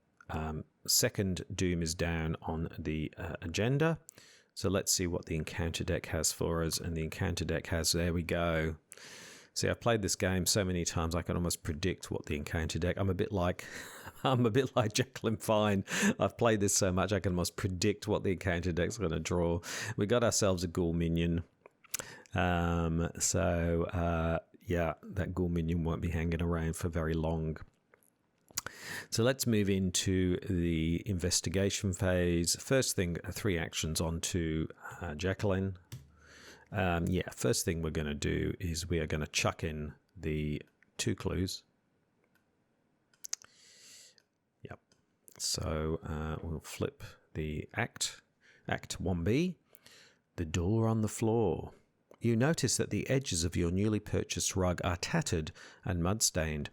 second Doom is down on the agenda. So let's see what the encounter deck has for us. And the encounter deck has, there we go. See, I've played this game so many times I can almost predict what the encounter deck. I'm a bit like Jacqueline Fine. I've played this so much I can almost predict what the encounter deck's going to draw. We got ourselves a Ghoul minion. Yeah, that Ghoul minion won't be hanging around for very long. So let's move into the investigation phase. First thing, 3 actions onto Jacqueline. Yeah, first thing we're going to do is we are going to chuck in the 2 clues. Yep. So we'll flip the Act 1B, the door on the floor. You notice that the edges of your newly purchased rug are tattered and mud-stained.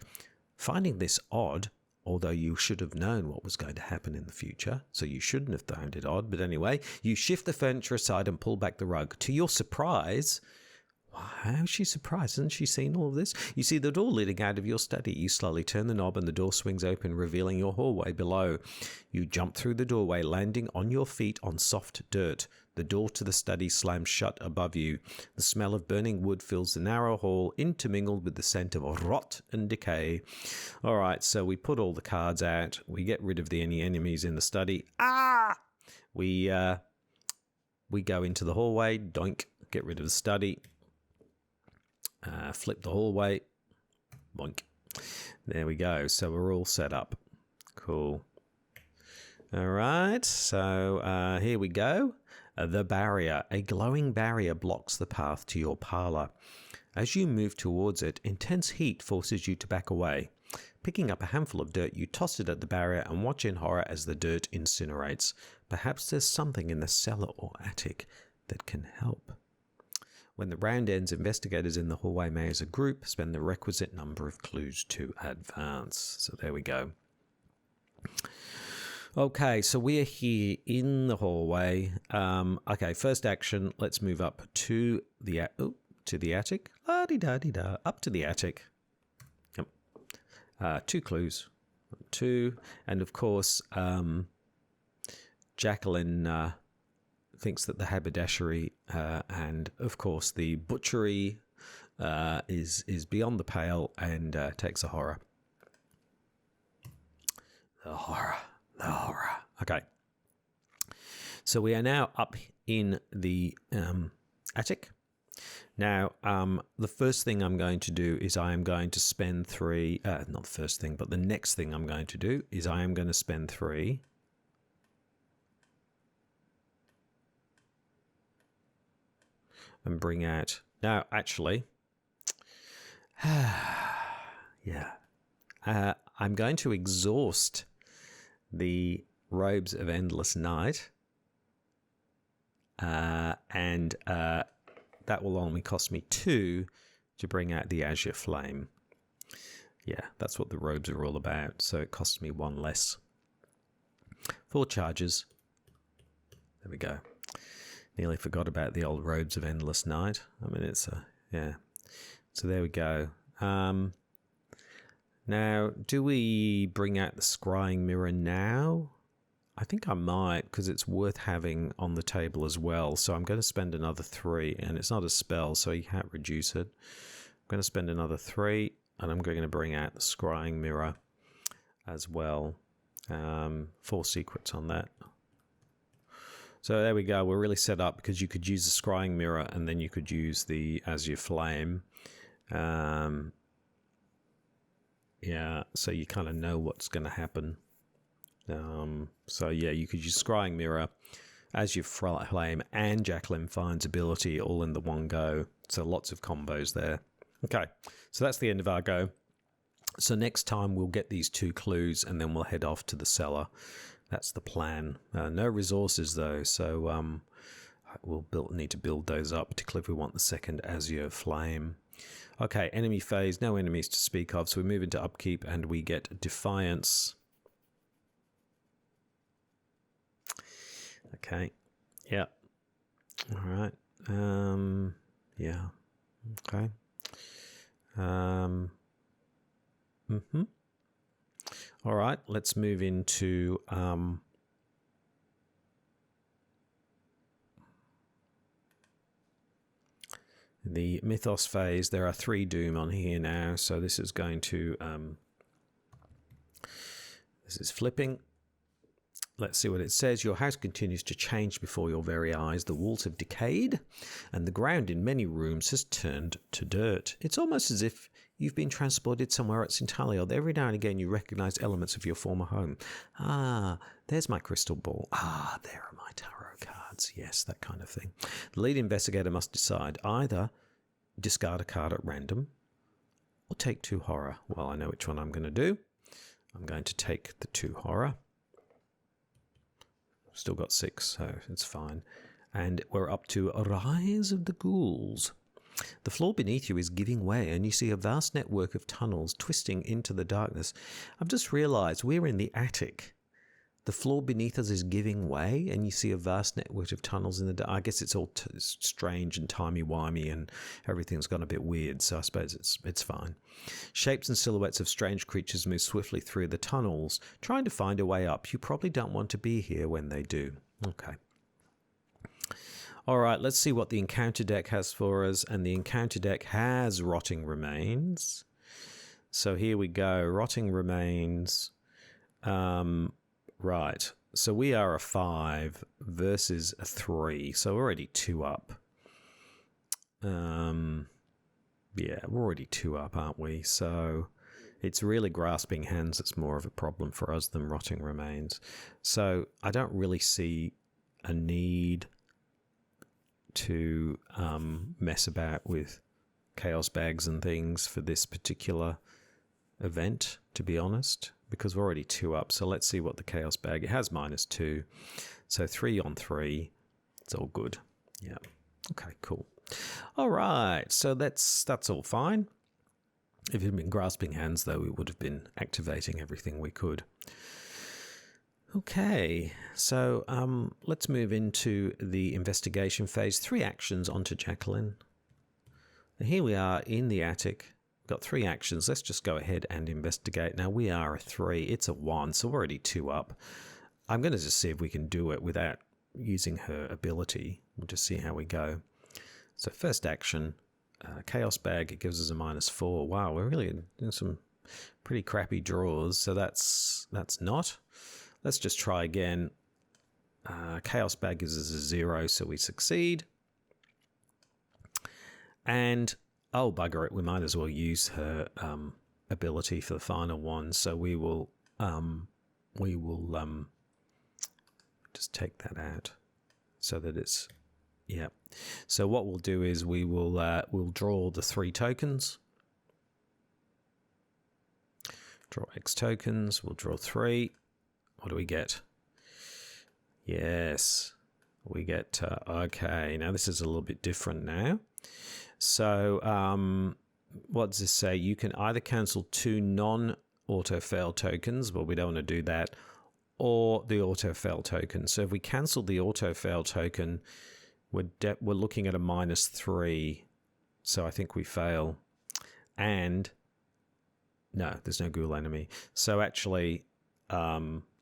Finding this odd, although you should have known what was going to happen in the future, so you shouldn't have found it odd, but anyway, you shift the furniture aside and pull back the rug. To your surprise, how is she surprised? Hasn't she seen all of this? You see the door leading out of your study. You slowly turn the knob and the door swings open, revealing your hallway below. You jump through the doorway, landing on your feet on soft dirt. The door to the study slams shut above you. The smell of burning wood fills the narrow hall, intermingled with the scent of rot and decay. All right, so we put all the cards out. We get rid of any enemies in the study. We go into the hallway. Doink. Get rid of the study. Flip the hallway. Boink. There we go. So we're all set up. Cool. All right, so here we go. The barrier. A glowing barrier blocks the path to your parlor. As you move towards it, intense heat forces you to back away. Picking up a handful of dirt, you toss it at the barrier and watch in horror as the dirt incinerates. Perhaps there's something in the cellar or attic that can help. When the round ends, investigators in the hallway may, as a group, spend the requisite number of clues to advance. So there we go. Okay, so we are here in the hallway. Okay, first action. Let's move up to the attic. La-di-da-di-da. Up to the attic. Yep. 2 clues. 2, and of course, Jacqueline thinks that the haberdashery and of course the butchery is beyond the pale, and takes a horror. The horror. Okay. So we are now up in the attic. Now, the first thing I'm going to do is I am going to spend 3... not the first thing, but the next thing I'm going to do is I am going to spend 3... and bring out... Now, actually... yeah. I'm going to exhaust the Robes of Endless Night. And that will only cost me 2 to bring out the Azure Flame. Yeah, that's what the robes are all about. So it costs me 1 less. 4 charges. There we go. Nearly forgot about the old Robes of Endless Night. I mean, it's yeah. So there we go. Now, do we bring out the Scrying Mirror now? I think I might, because it's worth having on the table as well. So I'm going to spend another 3, and it's not a spell, so you can't reduce it. I'm going to spend another 3, and I'm going to bring out the Scrying Mirror as well. 4 secrets on that. So there we go. We're really set up, because you could use the Scrying Mirror, and then you could use the Azure Flame. Yeah, so you kind of know what's going to happen. So yeah, you could use Scrying Mirror, Azure Flame, and Jacqueline Fine's ability all in the one go. So lots of combos there. Okay, so that's the end of our go. So next time we'll get these 2 clues, and then we'll head off to the cellar. That's the plan. No resources though, so we'll need to build those up, particularly if we want the second Azure Flame. Okay, enemy phase, no enemies to speak of. So we move into Upkeep, and we get Defiance. Okay. Yeah. All right. Yeah. Okay. All right. Let's move into the Mythos Phase. There are 3 Doom on here now, so this is going to this is flipping. Let's see what it says. Your house continues to change before your very eyes. The walls have decayed, and the ground in many rooms has turned to dirt. It's almost as if you've been transported somewhere else entirely, or every now and again you recognize elements of your former home. Ah, there's my crystal ball. Ah, there are my tarot cards. Yes, that kind of thing. The lead investigator must decide either discard a card at random or take 2 horror. Well, I know which one I'm going to do. I'm going to take the 2 horror. Still got 6, so it's fine. And we're up to Rise of the Ghouls. The floor beneath you is giving way, and you see a vast network of tunnels twisting into the darkness. I've just realized we're in the attic. The floor beneath us is giving way, and you see a vast network of tunnels in the dark. I guess it's all strange and timey-wimey, and everything's gone a bit weird, so I suppose it's fine. Shapes and silhouettes of strange creatures move swiftly through the tunnels, trying to find a way up. You probably don't want to be here when they do. Okay. All right, let's see what the encounter deck has for us, and the encounter deck has Rotting Remains. So here we go, Rotting Remains. Right, so we are a 5 versus a 3, so we're already 2 up. Yeah, we're already 2 up, aren't we? So it's really Grasping Hands that's more of a problem for us than Rotting Remains. So I don't really see a need to mess about with Chaos Bags and things for this particular event, to be honest, because we're already 2 up. So let's see what the Chaos Bag, it has -2, so 3 on 3, it's all good. Yeah, okay, cool. All right, so that's all fine. If it had been grasping hands, though, we would have been activating everything we could. Okay, so let's move into the investigation phase. 3 actions onto Jacqueline. And here we are in the attic. Got 3 actions. Let's just go ahead and investigate. Now we are a 3. It's a 1, so we're already 2 up. I'm going to just see if we can do it without using her ability. We'll just see how we go. So first action, Chaos Bag. It gives us a -4. Wow, we're really doing some pretty crappy draws. So that's not. Let's just try again. Chaos Bag gives us a 0, so we succeed. And oh bugger it, we might as well use her ability for the final one. So we will just take that out so that it's So what we'll do is we'll draw the 3 tokens. Draw X tokens. We'll draw 3. What do we get? Yes, we get okay. Now this is a little bit different now. So what does this say? You can either cancel 2 non-auto fail tokens, but we don't want to do that, or the auto fail token. So if we cancel the auto fail token, we're looking at a -3. So I think we fail. And no, there's no ghoul enemy. So actually,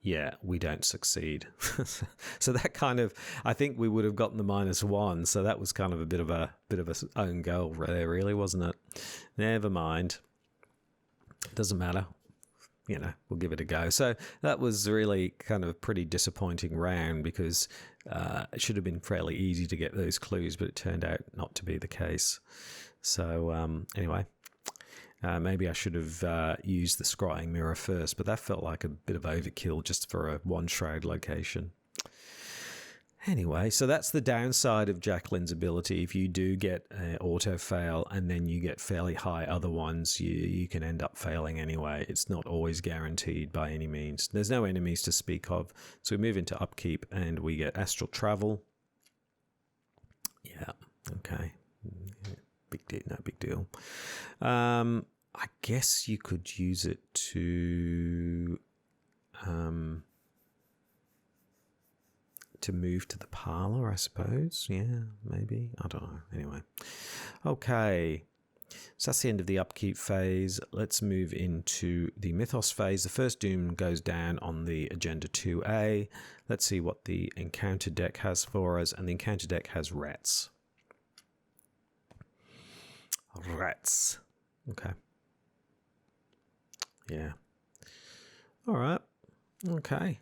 yeah, we don't succeed. So that kind of, I think we would have gotten the -1. So that was kind of a bit of a own goal there, really, wasn't it? Never mind. Doesn't matter. You know, we'll give it a go. So that was really kind of a pretty disappointing round because it should have been fairly easy to get those clues, but it turned out not to be the case. So anyway, maybe I should have used the Scrying Mirror first, but that felt like a bit of overkill just for a 1 shroud location. Anyway, so that's the downside of Jacqueline's ability. If you do get an auto fail and then you get fairly high other ones, you can end up failing anyway. It's not always guaranteed by any means. There's no enemies to speak of. So we move into Upkeep and we get Astral Travel. Yeah, okay. Big deal, no big deal. I guess you could use it to move to the parlor, I suppose. Yeah, maybe. I don't know. Anyway. Okay. So that's the end of the Upkeep phase. Let's move into the Mythos phase. The first Doom goes down on the Agenda 2A. Let's see what the Encounter deck has for us. And the Encounter deck has Rats. Rats. Okay. Yeah. All right. Okay.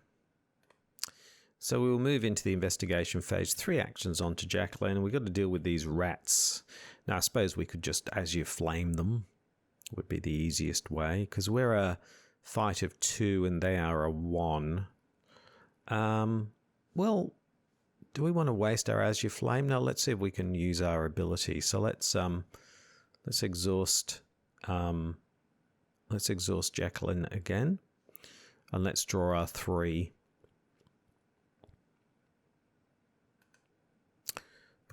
So we will move into the investigation phase. 3 actions onto Jacqueline, and we've got to deal with these rats. Now, I suppose we could just, as you flame them, would be the easiest way, because we're a fight of 2 and they are a 1. Well, do we want to waste our as you flame? No, let's see if we can use our ability. So let's exhaust Jacqueline again, and let's draw our 3.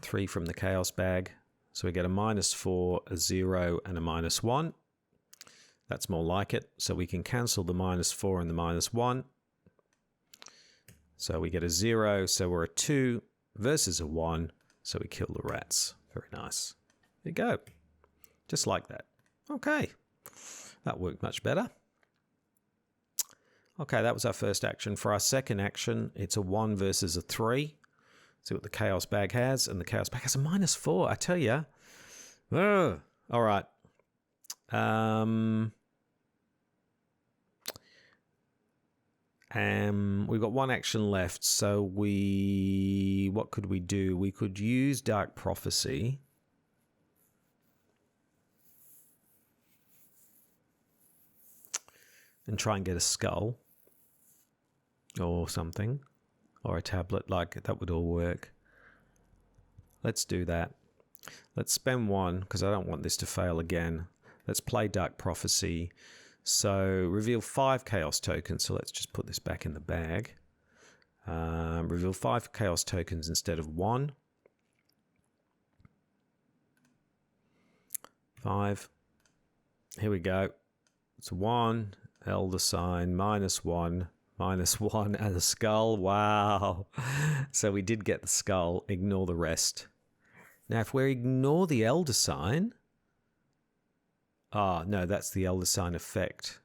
3 from the Chaos Bag. So we get a -4, a 0, and a -1. That's more like it. So we can cancel the -4 and the -1. So we get a 0. So we're a 2 versus a 1. So we kill the rats. Very nice. There you go. Just like that. Okay. That worked much better. Okay, that was our first action. For our second action, it's a 1 versus a 3. See what the Chaos Bag has, and the Chaos Bag has a -4. I tell you. All right. We've got 1 action left, so what could we do? We could use Dark Prophecy. And try and get a skull or something. Or a tablet, like that would all work. Let's do that. Let's spend 1, because I don't want this to fail again. Let's play Dark Prophecy. So reveal 5 Chaos tokens. So let's just put this back in the bag. Reveal 5 Chaos tokens instead of 1. 5. Here we go. It's 1, Elder Sign, -1, -1, and a skull. Wow. So we did get the skull. Ignore the rest. Now, if we ignore the Elder Sign... Ah, no, that's the Elder Sign effect.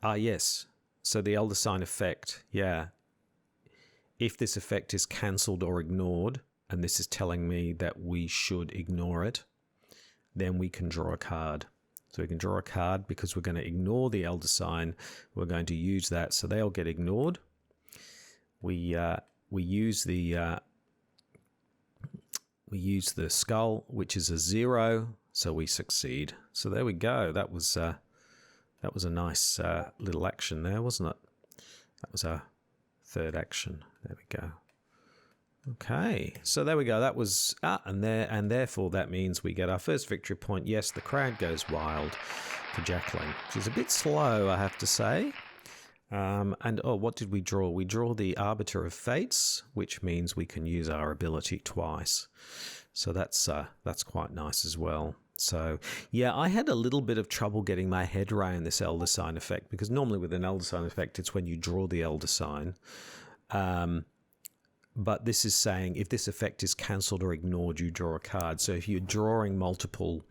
Ah, yes. So the Elder Sign effect, yeah. If this effect is cancelled or ignored, and this is telling me that we should ignore it, then we can draw a card. So we can draw a card because we're going to ignore the Elder Sign. We're going to use that, so they'll get ignored. We use the skull, which is a 0, so we succeed. So there we go. That was a nice little action there, wasn't it? That was our third action. There we go. Okay, so there we go. That was and therefore that means we get our first victory point. Yes, the crowd goes wild for Jacqueline. She's a bit slow, I have to say. And what did we draw? We draw the Arbiter of Fates, which means we can use our ability twice. So that's quite nice as well. So, yeah, I had a little bit of trouble getting my head around this Elder Sign effect, because normally with an Elder Sign effect, it's when you draw the Elder Sign. But this is saying if this effect is cancelled or ignored, you draw a card. So if you're drawing multiple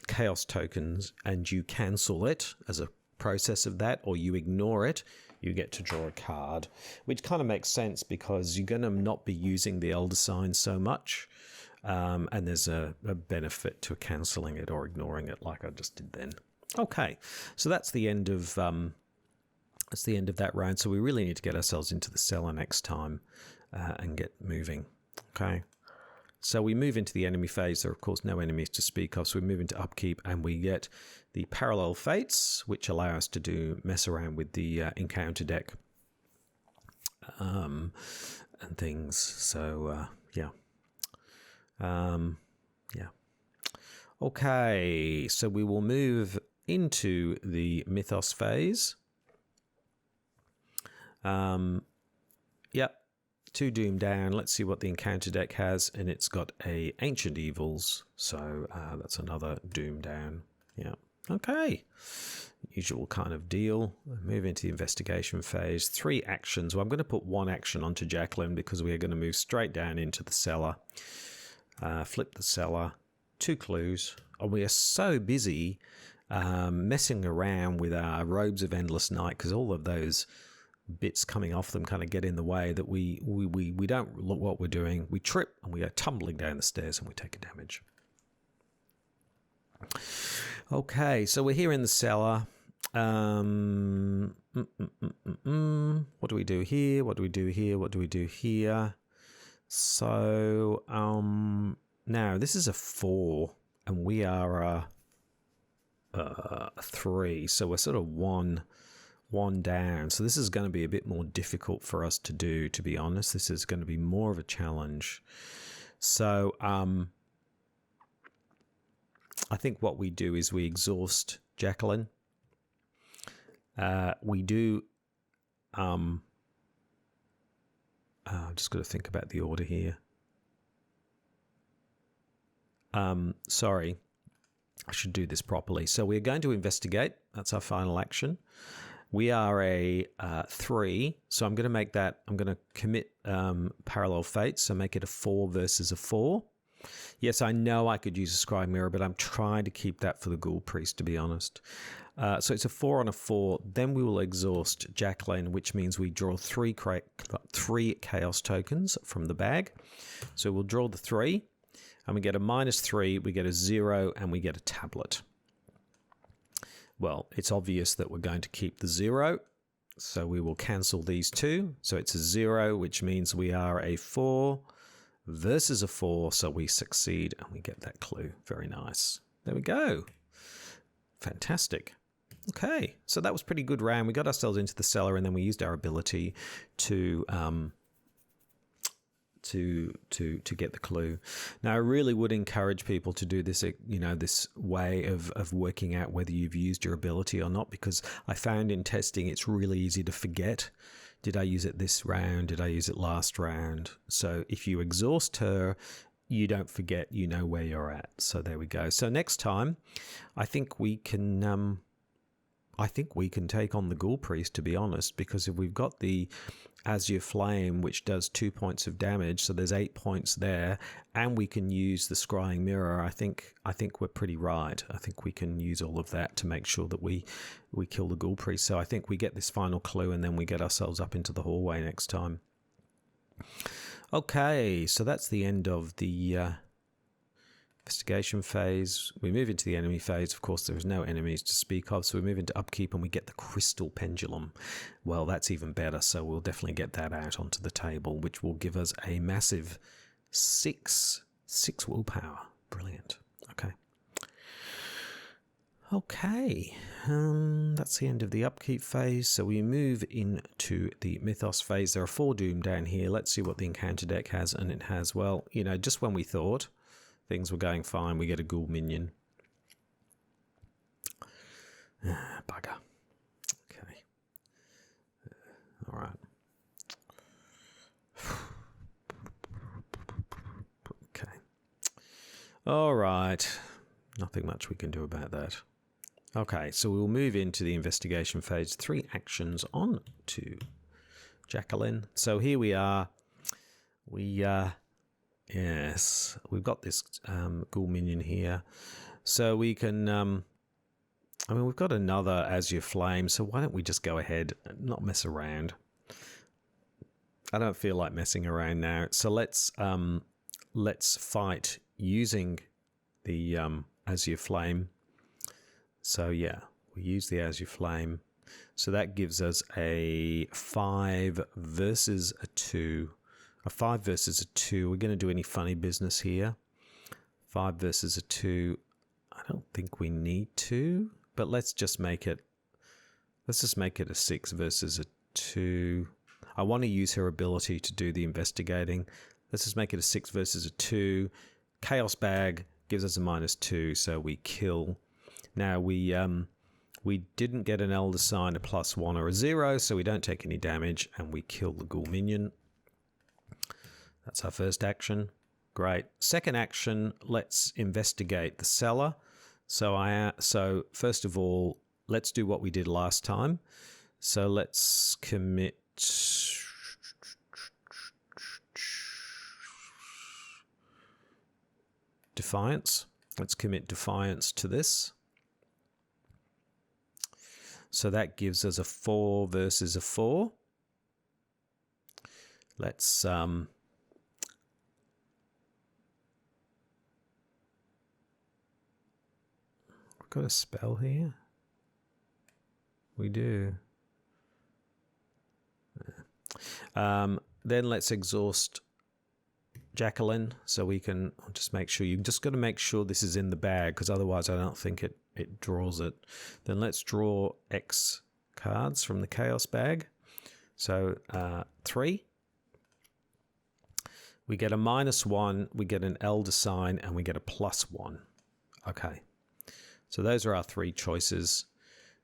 chaos tokens and you cancel it as a process of that, or you ignore it, you get to draw a card, which kind of makes sense because you're going to not be using the Elder Sign so much. And there's a benefit to cancelling it or ignoring it, like I just did then. Okay, so that's the end of that round. So we really need to get ourselves into the cellar next time and get moving. Okay, so we move into the enemy phase. There are of course no enemies to speak of, so we move into upkeep and we get the parallel fates, which allow us to mess around with the encounter deck and things. So yeah. Yeah. Okay, so we will move into the Mythos phase. Yep, 2 doom down. Let's see what the encounter deck has, and it's got a Ancient Evils, so that's another doom down. Yeah. Okay. Usual kind of deal. Move into the investigation phase. 3 actions. Well, I'm going to put 1 action onto Jacqueline because we are going to move straight down into the cellar. Flip the cellar, 2 clues, and we are so busy messing around with our Robes of Endless Night because all of those bits coming off them kind of get in the way that we don't look what we're doing. We trip and we are tumbling down the stairs and we take a damage. Okay, so we're here in the cellar. What do we do here? What do we do here? What do we do here? So now this is a 4 and we are a 3, so we're sort of one down. So this is going to be a bit more difficult for us to do, to be honest. This is going to be more of a challenge. So I think what we do is we exhaust Jacqueline. We do I've just got to think about the order here. Sorry, I should do this properly. So we're going to investigate. That's our final action. We are a 3, so I'm going to make that, I'm going to commit parallel fates, so make it a 4 versus a 4. Yes, I know I could use a Scrying Mirror, but I'm trying to keep that for the Ghoul Priest, to be honest. So it's a 4 on a 4. Then we will exhaust Jacqueline, which means we draw 3 chaos tokens from the bag. So we'll draw the 3, and we get a -3, we get a 0, and we get a tablet. Well, it's obvious that we're going to keep the 0, so we will cancel these 2. So it's a 0, which means we are a 4 versus a 4, so we succeed, and we get that clue. Very nice. There we go. Fantastic. Okay, so that was a pretty good round. We got ourselves into the cellar, and then we used our ability to get the clue. Now, I really would encourage people to do this, this way of working out whether you've used your ability or not, because I found in testing it's really easy to forget Did I use it this round? Did I use it last round? So if you exhaust her, you don't forget, you know where you're at. So there we go. So next time, I think we can take on the Ghoul Priest, to be honest, because if we've got the Azure Flame, which does 2 points of damage, so there's 8 points there, and we can use the Scrying Mirror, I think we're pretty right. I think we can use all of that to make sure that we kill the Ghoul Priest. So I think we get this final clue, and then we get ourselves up into the hallway next time. Okay, so that's the end of the investigation phase. We move into the enemy phase. Of course, there is no enemies to speak of, so we move into Upkeep and we get the Crystal Pendulum. Well, that's even better, so we'll definitely get that out onto the table, which will give us a massive 6 willpower. Brilliant. Okay, that's the end of the Upkeep phase, so we move into the Mythos phase. There are 4 Doom down here. Let's see what the encounter deck has, and it has, well, you know, just when we thought things were going fine, we get a Ghoul minion. Bugger. Okay. All right. Okay. All right. Nothing much we can do about that. Okay, so we'll move into the investigation phase. 3 actions on to Jacqueline. So here we are. Yes, we've got this Ghoul minion here. So we can, I mean, we've got another Azure Flame, so why don't we just go ahead and not mess around. I don't feel like messing around now. So let's fight using the Azure Flame. So yeah, we use the Azure Flame. So that gives us a 5 versus a 2. A 5 versus a 2. We're going to do any funny business here. 5 versus a 2. I don't think we need to, but let's just make it a 6 versus a 2. I want to use her ability to do the investigating. Let's just make it a 6 versus a 2. Chaos Bag gives us a -2, so we kill. Now we didn't get an Elder Sign, a +1 or a 0, so we don't take any damage, and we kill the Ghoul minion. That's our first action. Great. Second action, let's investigate the cellar. So first of all, let's do what we did last time. So let's commit Defiance. Let's commit Defiance to this. So that gives us a 4 versus a 4. Let's we've got a spell here. We do. Then let's exhaust Jacqueline, so we can just make sure, you've just got to make sure this is in the bag, because otherwise I don't think it draws it. Then let's draw X cards from the Chaos bag. So 3. We get a -1, we get an Elder Sign, and we get a +1. Okay. So those are our 3 choices.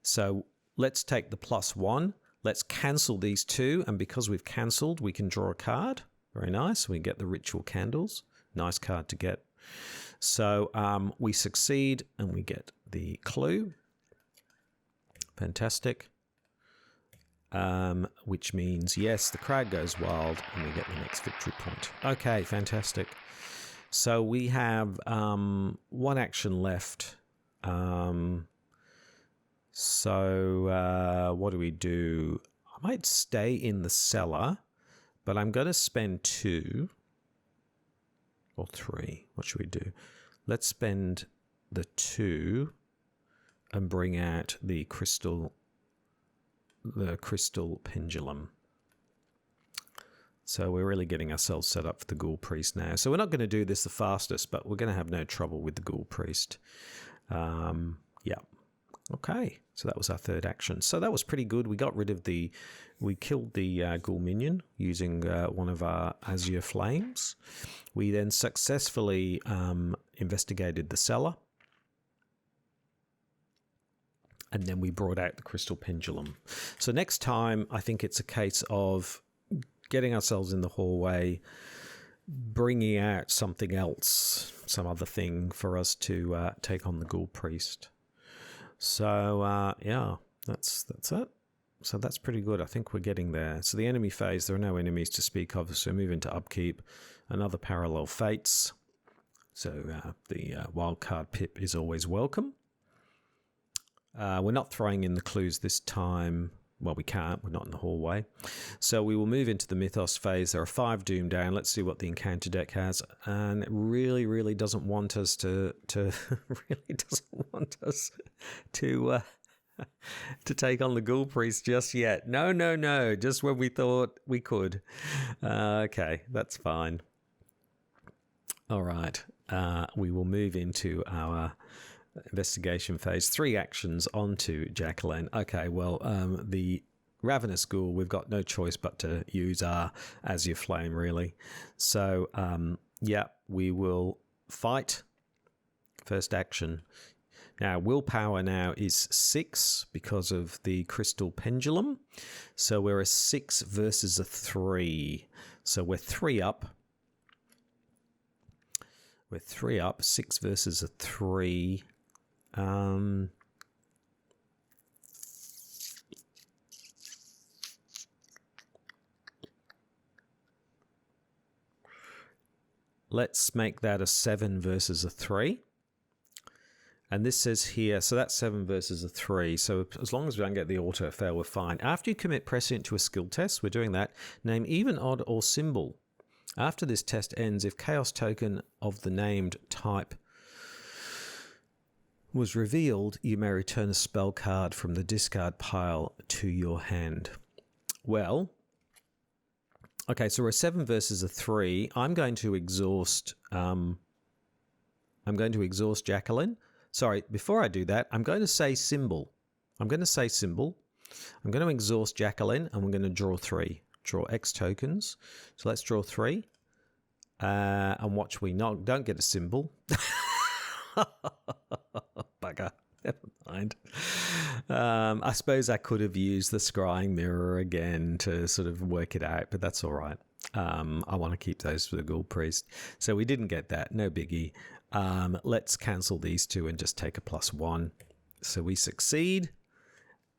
So let's take the +1. Let's cancel these 2, and because we've cancelled, we can draw a card. Very nice. We get the Ritual Candles. Nice card to get. So we succeed, and we get the clue. Fantastic. Which means, yes, the crowd goes wild, and we get the next victory point. Okay, fantastic. So we have 1 action left. So what do we do? I might stay in the cellar, but I'm going to spend 2 or 3. What should we do? Let's spend the 2 and bring out the Crystal Pendulum. So we're really getting ourselves set up for the Ghoul Priest now. So we're not going to do this the fastest, but we're going to have no trouble with the Ghoul Priest. Yeah. Okay, so that was our third action. So that was pretty good. We got rid of we killed the Ghoul minion using one of our Azure Flames. We then successfully investigated the cellar. And then we brought out the Crystal Pendulum. So next time, I think it's a case of getting ourselves in the hallway, bringing out something else, some other thing for us to take on the Ghoul Priest. So, yeah, that's it. So that's pretty good. I think we're getting there. So the enemy phase, there are no enemies to speak of. So we move into Upkeep, another Parallel Fates. So the wildcard pip is always welcome. We're not throwing in the clues this time. Well, we can't. We're not in the hallway. So we will move into the Mythos phase. There are 5 doom down. Let's see what the encounter deck has. And it really, really doesn't want us to take on the Ghoul Priest just yet. No. Just when we thought we could. Okay, that's fine. All right. We will move into our investigation phase. 3 actions onto Jacqueline. Okay, well, the Ravenous Ghoul, we've got no choice but to use our Azure Flame, really. So, yeah, we will fight. First action. Now, willpower now is 6 because of the Crystal Pendulum. So we're a 6 versus a 3. So we're 3 up. We're 3 up, 6 versus a 3. Let's make that a 7 versus a 3. And this says here, so that's 7 versus a 3. So as long as we don't get the auto fail, we're fine. After you commit precedent to a skill test, we're doing that. Name even, odd, or symbol. After this test ends, if chaos token of the named type was revealed, you may return a spell card from the discard pile to your hand. Well, okay, so we're a 7 versus a 3. I'm going to exhaust Jacqueline. Sorry, before I do that, I'm going to say symbol. I'm going to exhaust Jacqueline, and we're going to draw 3. Draw X tokens. So let's draw 3. And watch we don't get a symbol. Bugger. Never mind. I suppose I could have used the Scrying Mirror again to sort of work it out, but that's all right. I want to keep those for the Ghoul Priest. So we didn't get that. No biggie. Let's cancel these 2 and just take a +1. So we succeed,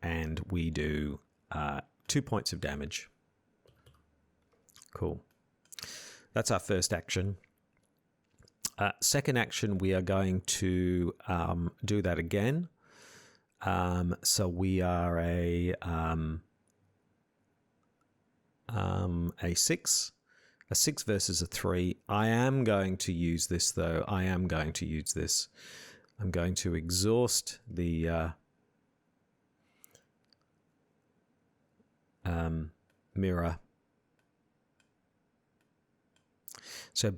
and we do 2 points of damage. Cool. That's our first action. Second action, we are going to do that again. So we are a 6. A 6 versus a 3. I am going to use this, though. I'm going to exhaust the mirror. So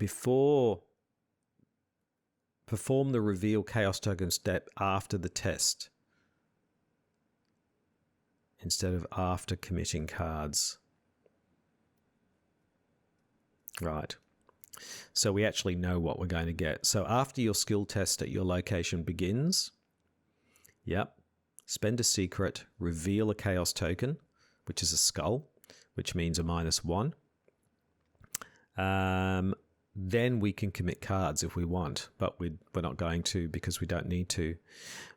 perform the reveal chaos token step after the test instead of after committing cards. Right. So we actually know what we're going to get. So after your skill test at your location begins, spend a secret, reveal a chaos token, which is a skull, which means a -1. Then we can commit cards if we want, but we're not going to because we don't need to,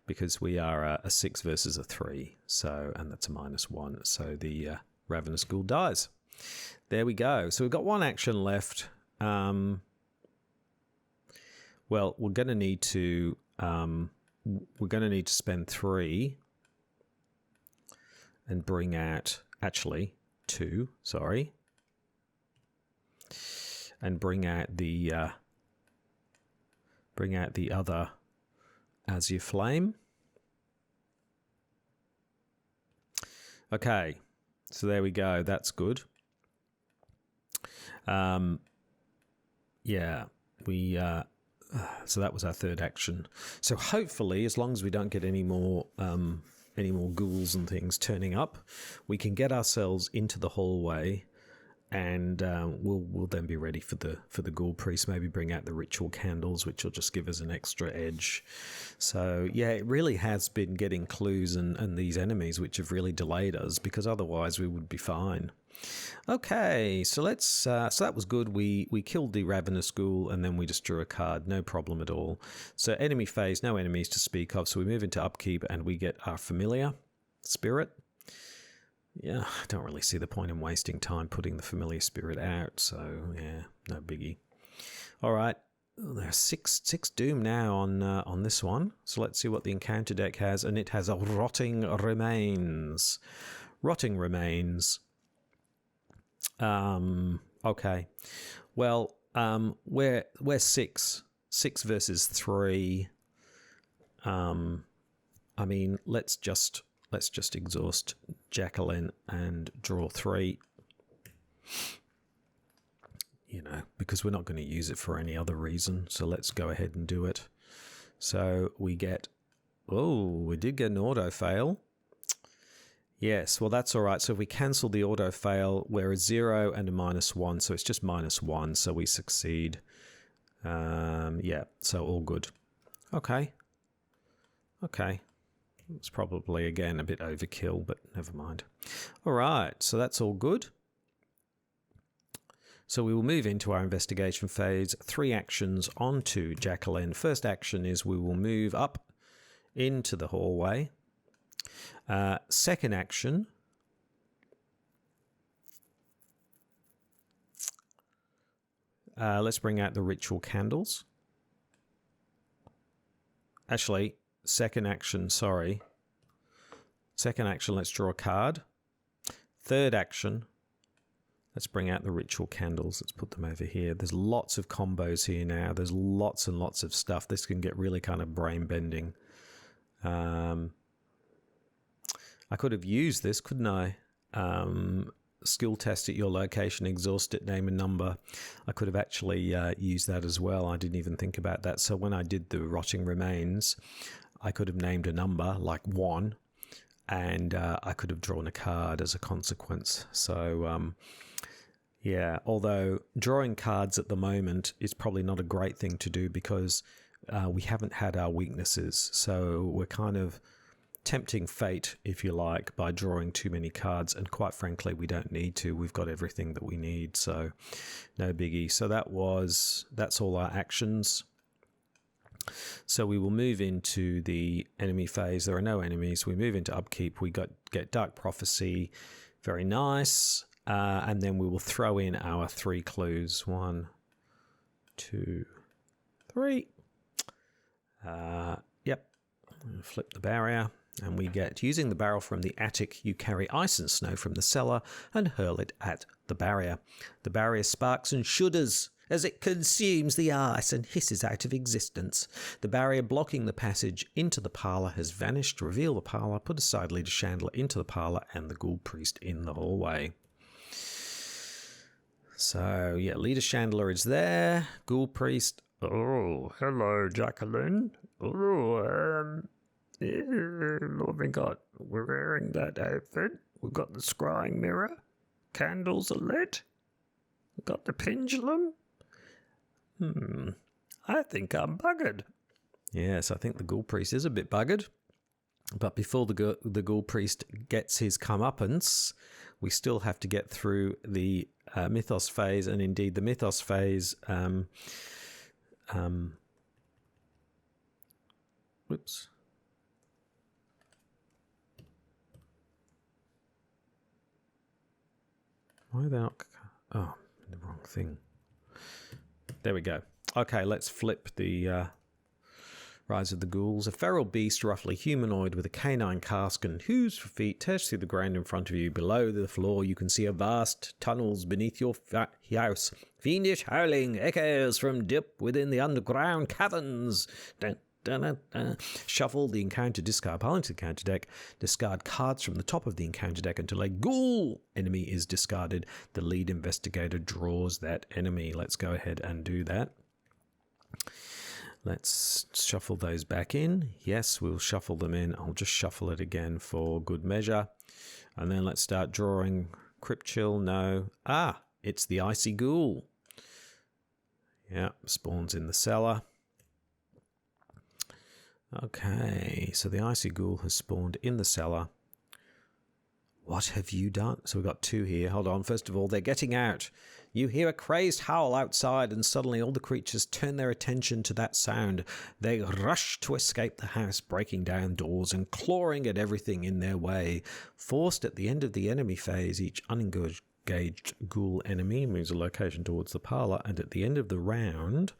because we are a 6 versus a 3. So, and that's a -1. So the Ravenous Ghoul dies. There we go. So we've got 1 action left. Well, we're going to need to spend 3 and bring out 2. Sorry. And bring out the other Azure Flame. Okay, so there we go. That's good. So that was our third action. So hopefully, as long as we don't get any more ghouls and things turning up, we can get ourselves into the hallway. and we'll then be ready for the Ghoul Priest. Maybe bring out the ritual candles, which will just give us an extra edge. So yeah, it really has been getting clues and these enemies which have really delayed us, because otherwise we would be fine. Okay, so let's so that was good. We killed the Ravenous Ghoul, and then we just drew a card. No problem at all. So enemy phase, no enemies to speak of. So we move into Upkeep, and we get our familiar spirit. Yeah, I don't really see the point in wasting time putting the familiar spirit out. So yeah, no biggie. All right, there's six doom now on this one. So let's see what the encounter deck has, and it has a Rotting Remains. Rotting Remains. Okay. Well, we're 6 versus 3. I mean, let's just exhaust Jacqueline and draw 3. You know, because we're not going to use it for any other reason. So let's go ahead and do it. So we get, we did get an auto fail. Yes, well, that's all right. So if we cancel the auto fail, we're a 0 and a -1. So it's just -1. So we succeed. Yeah, so all good. Okay. It's probably, again, a bit overkill, but never mind. All right, so that's all good. So we will move into our investigation phase. 3 actions onto Jacqueline. First action is we will move up into the hallway. Second action, let's bring out the ritual candles. Actually, second action, let's draw a card. Third action, let's bring out the ritual candles. Let's put them over here. There's lots of combos here now. There's lots and lots of stuff. This can get really kind of brain bending. I could have used this, couldn't I? Skill test at your location, exhaust it, name a number. I could have actually used that as well. I didn't even think about that. So when I did the Rotting Remains, I could have named a number like 1, and I could have drawn a card as a consequence. So yeah, although drawing cards at the moment is probably not a great thing to do, because we haven't had our weaknesses. So we're kind of tempting fate, if you like, by drawing too many cards, and quite frankly we don't need to. We've got everything that we need, so no biggie. So that's all our actions. So we will move into the enemy phase. There are no enemies. We move into Upkeep. We get Dark Prophecy, very nice, and then we will throw in our 3 clues. 1, 2, 3. Yep, flip the barrier. And we get, using the barrel from the attic, you carry ice and snow from the cellar and hurl it at the barrier. The barrier sparks and shudders as it consumes the ice and hisses out of existence. The barrier blocking the passage into the parlour has vanished. Reveal the parlour, put aside Leader Chandler into the parlour and the Ghoul Priest in the hallway. So, yeah, Leader Chandler is there. Ghoul Priest. Oh, hello, Jacqueline. Oh, what have we got? We're wearing that outfit. We've got the Scrying Mirror. Candles are lit. We've got the pendulum. I think I'm buggered. Yes, I think the Ghoul Priest is a bit buggered. But before the Ghoul Priest gets his comeuppance, we still have to get through the Mythos Phase, and indeed the Mythos Phase... whoops. Why are they not... Oh, the wrong thing. There we go. Okay, let's flip the Rise of the Ghouls. A feral beast, roughly humanoid, with a canine cask and hooves for feet, tears through the ground in front of you. Below the floor, you can see a vast tunnels beneath your house. Fiendish howling echoes from deep within the underground caverns. Dun, dun, dun, dun. Shuffle the encounter discard pile into the encounter deck. Discard cards from the top of the encounter deck until a ghoul enemy is discarded. The lead investigator draws that enemy. Let's go ahead and do that. Let's shuffle those back in. Yes, we'll shuffle them in. I'll just shuffle it again for good measure. And then let's start drawing. Crypt Chill, no. It's the Icy Ghoul. Yeah, spawns in the cellar. Okay, so the Icy Ghoul has spawned in the cellar. What have you done? So we've got two here. Hold on. First of all, they're getting out. You hear a crazed howl outside, and suddenly all the creatures turn their attention to that sound. They rush to escape the house, breaking down doors and clawing at everything in their way. Forced at the end of the enemy phase, each unengaged ghoul enemy moves a location towards the parlour, and at the end of the round,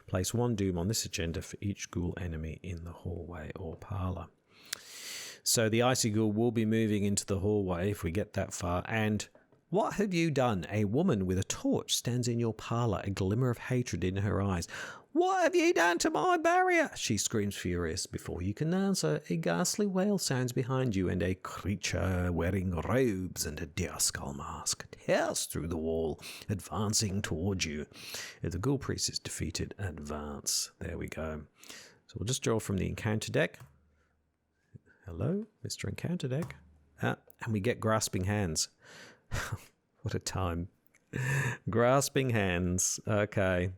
place one doom on this agenda for each ghoul enemy in the hallway or parlour. So the Icy Ghoul will be moving into the hallway if we get that far. And what have you done? A woman with a torch stands in your parlour, a glimmer of hatred in her eyes. What have you done to my barrier? She screams furious. Before you can answer, a ghastly wail sounds behind you, and a creature wearing robes and a deer skull mask tears through the wall, advancing towards you. If the Ghoul Priest is defeated, advance. There we go. So we'll just draw from the encounter deck. Hello, Mr. Encounter deck. And we get Grasping Hands. What a time. Grasping Hands. Okay.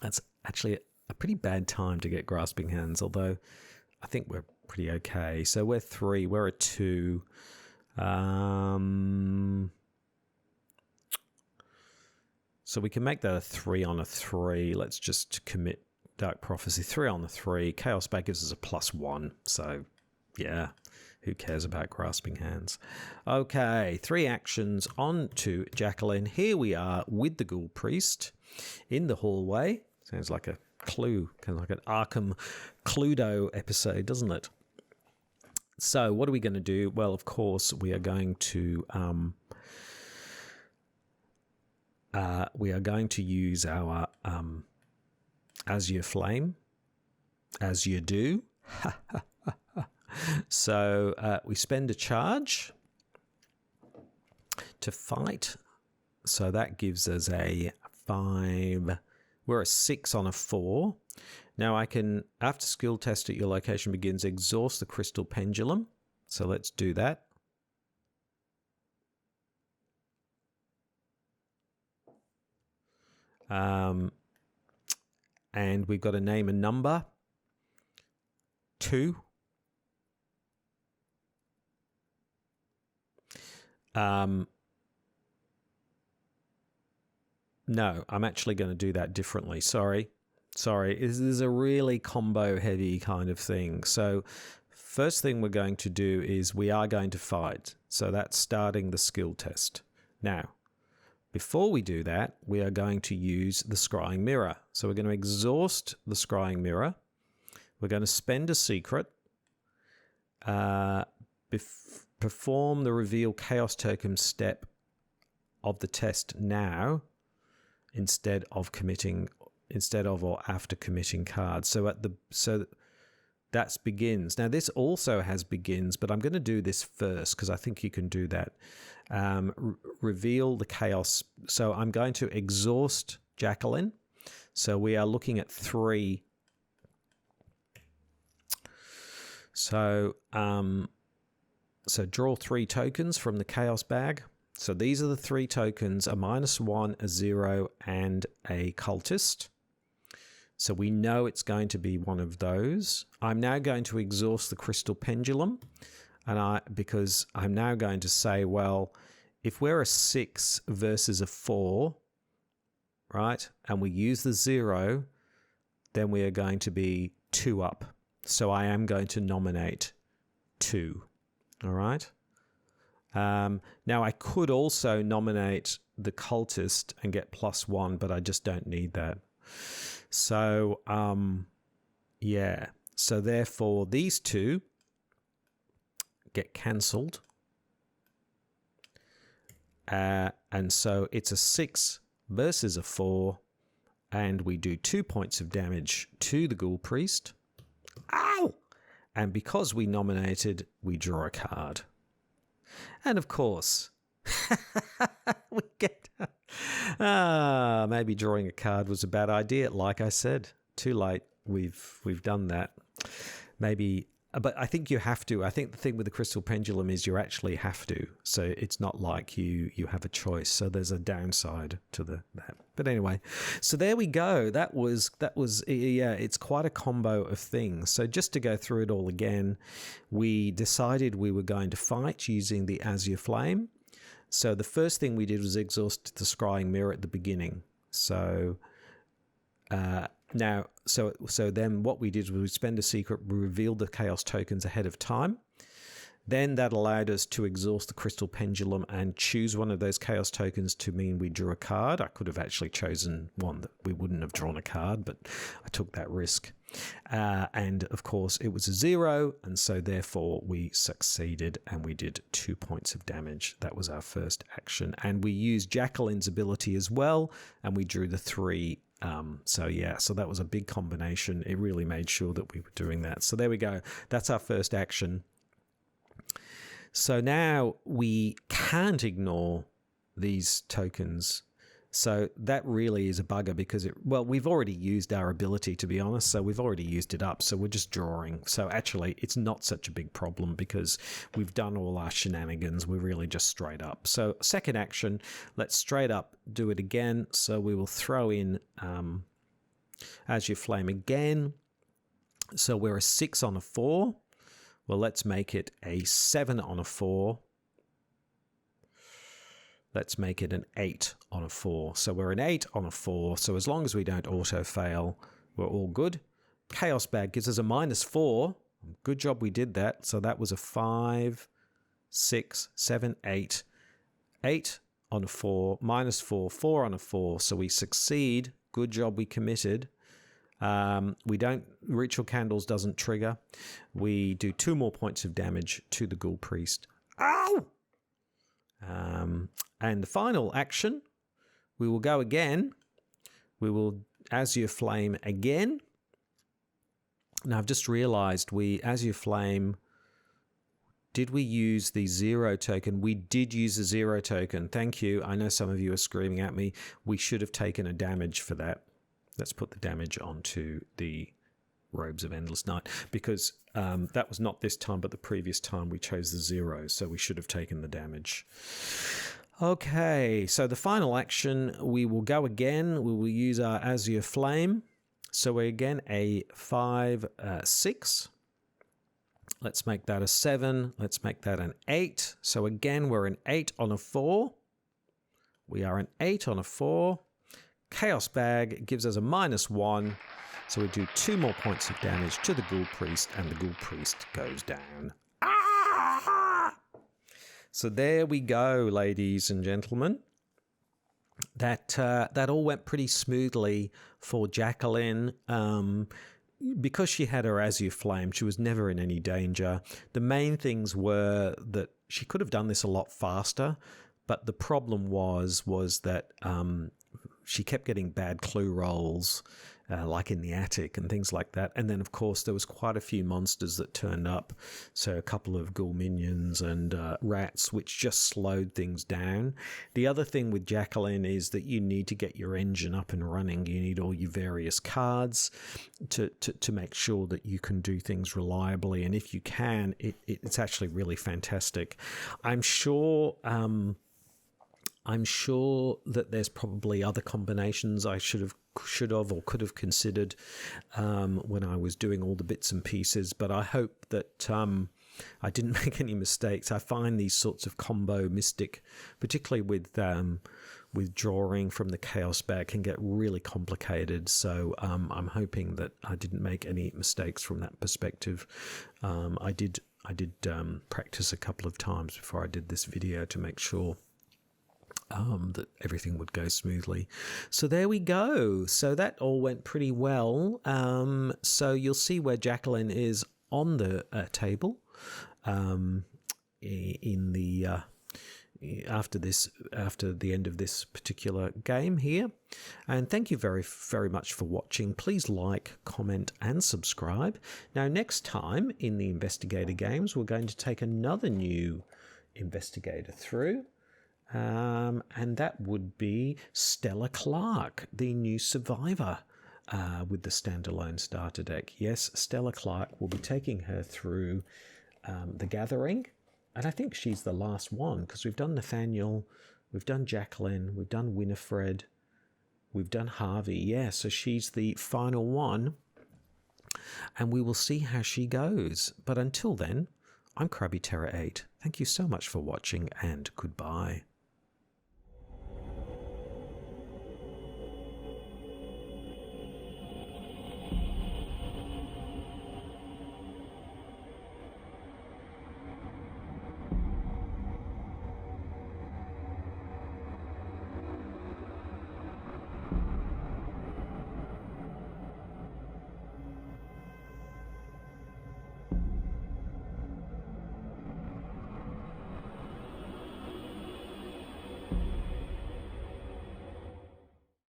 That's actually a pretty bad time to get Grasping Hands, although I think we're pretty okay. So we're 3. We're a 2. So we can make that a 3 on a 3. Let's just commit Dark Prophecy. 3 on the 3. Chaos Bag gives us a +1. So... yeah, who cares about Grasping Hands? Okay, 3 actions on to Jacqueline. Here we are with the Ghoul Priest in the hallway. Sounds like a Clue, kind of like an Arkham Cluedo episode, doesn't it? So what are we going to do? Well, of course, we are going to use our Azure Flame, as you do. So we spend a charge to fight. So that gives us a 5. We're a 6 on a 4. Now I can, after skill test at your location begins, exhaust the Crystal Pendulum. So let's do that. And we've got to name a number. 2. No, I'm actually going to do that differently. Sorry. This is a really combo heavy kind of thing. So first thing we're going to do is we are going to fight. So that's starting the skill test. Now, before we do that, we are going to use the Scrying Mirror. So we're going to exhaust the Scrying Mirror. We're going to spend a secret. Perform the reveal chaos token step of the test now instead of or after committing cards. So that's begins. Now this also has begins, but I'm going to do this first because I think you can do that. Reveal the chaos. So I'm going to exhaust Jacqueline. So we are looking at 3. So draw 3 tokens from the chaos bag. So these are the 3 tokens, a -1, a 0, and a cultist. So we know it's going to be one of those. I'm now going to exhaust the Crystal Pendulum, because I'm now going to say, well, if we're a 6 versus a 4, right, and we use the 0, then we are going to be 2 up. So I am going to nominate 2. All right. Now I could also nominate the cultist and get +1, but I just don't need that. So, yeah. So therefore, these 2 get cancelled. And so it's a 6 versus a 4, and we do 2 points of damage to the Ghoul Priest. Ow! And because we nominated, we draw a card. And of course, we get... maybe drawing a card was a bad idea. Like I said, too late. We've done that. Maybe but I think you have to. I think the thing with the Crystal Pendulum is you actually have to. So it's not like you have a choice. So there's a downside to that. But anyway, so there we go. That was yeah. It's quite a combo of things. So just to go through it all again, we decided we were going to fight using the Azure Flame. So the first thing we did was exhaust the Scrying Mirror at the beginning. So now, so then what we did was we spend a secret, we revealed the Chaos tokens ahead of time. Then that allowed us to exhaust the Crystal Pendulum and choose one of those Chaos tokens to mean we drew a card. I could have actually chosen one that we wouldn't have drawn a card, but I took that risk. And of course, it was a 0, and so therefore we succeeded and we did 2 points of damage. That was our first action. And we used Jacqueline's ability as well, and we drew the 3. So yeah, so that was a big combination. It really made sure that we were doing that. So there we go. That's our first action. So now we can't ignore these tokens. So that really is a bugger because we've already used our ability, to be honest. So we've already used it up. So we're just drawing. So actually it's not such a big problem because we've done all our shenanigans. We're really just straight up. So second action, let's straight up do it again. So we will throw in Azure Flame again. So we're a 6 on a 4. Well, let's make it a 7 on a 4. Let's make it an 8 on a 4. So we're an 8 on a 4. So as long as we don't auto-fail, we're all good. Chaos Bag gives us a -4. Good job we did that. So that was a 5, 6, 7, 8. 8 on a 4, -4, 4 on a 4. So we succeed. Good job we committed. We don't, Ritual Candles doesn't trigger. We do 2 more points of damage to the Ghoul Priest. Ow! And the final action, we will go again. We will Azure Flame again. Now I've just realized Azure Flame, did we use the 0 token? We did use the 0 token. Thank you. I know some of you are screaming at me. We should have taken a damage for that. Let's put the damage onto the Robes of Endless Night because that was not this time, but the previous time we chose the 0, so we should have taken the damage. Okay, so the final action, we will go again. We will use our Azure Flame. So we're again a 5, 6. Let's make that a 7. Let's make that an 8. So again, we're an 8 on a 4. We are an 8 on a 4. Chaos Bag gives us a -1. So we do 2 more points of damage to the Ghoul Priest, and the Ghoul Priest goes down. Ah! So there we go, ladies and gentlemen. That all went pretty smoothly for Jacqueline. Because she had her Azure Flame, she was never in any danger. The main things were that she could have done this a lot faster, but the problem was that she kept getting bad clue rolls, like in the attic and things like that. And then, of course, there was quite a few monsters that turned up. So a couple of ghoul minions and rats, which just slowed things down. The other thing with Jacqueline is that you need to get your engine up and running. You need all your various cards to make sure that you can do things reliably. And if you can, it's actually really fantastic. I'm sure that there's probably other combinations I should have or could have considered when I was doing all the bits and pieces, but I hope that I didn't make any mistakes. I find these sorts of combo mystic, particularly with drawing from the Chaos Bag, can get really complicated. So I'm hoping that I didn't make any mistakes from that perspective. I did practice a couple of times before I did this video to make sure that everything would go smoothly. So there we go. So that all went pretty well. So you'll see where Jacqueline is on the table in the after the end of this particular game here. And thank you very, very much for watching. Please like, comment, and subscribe. Now, next time in the Investigator games, we're going to take another new investigator through. And that would be Stella Clark, the new survivor. with the standalone starter deck. Yes, Stella Clark will be taking her through the Gathering, and I think she's the last one, because we've done Nathaniel, we've done Jacqueline, we've done Winifred, we've done Harvey. Yeah, so she's the final one, and we will see how she goes. But until then, I'm Krabby Terror 8. Thank you so much for watching, and goodbye.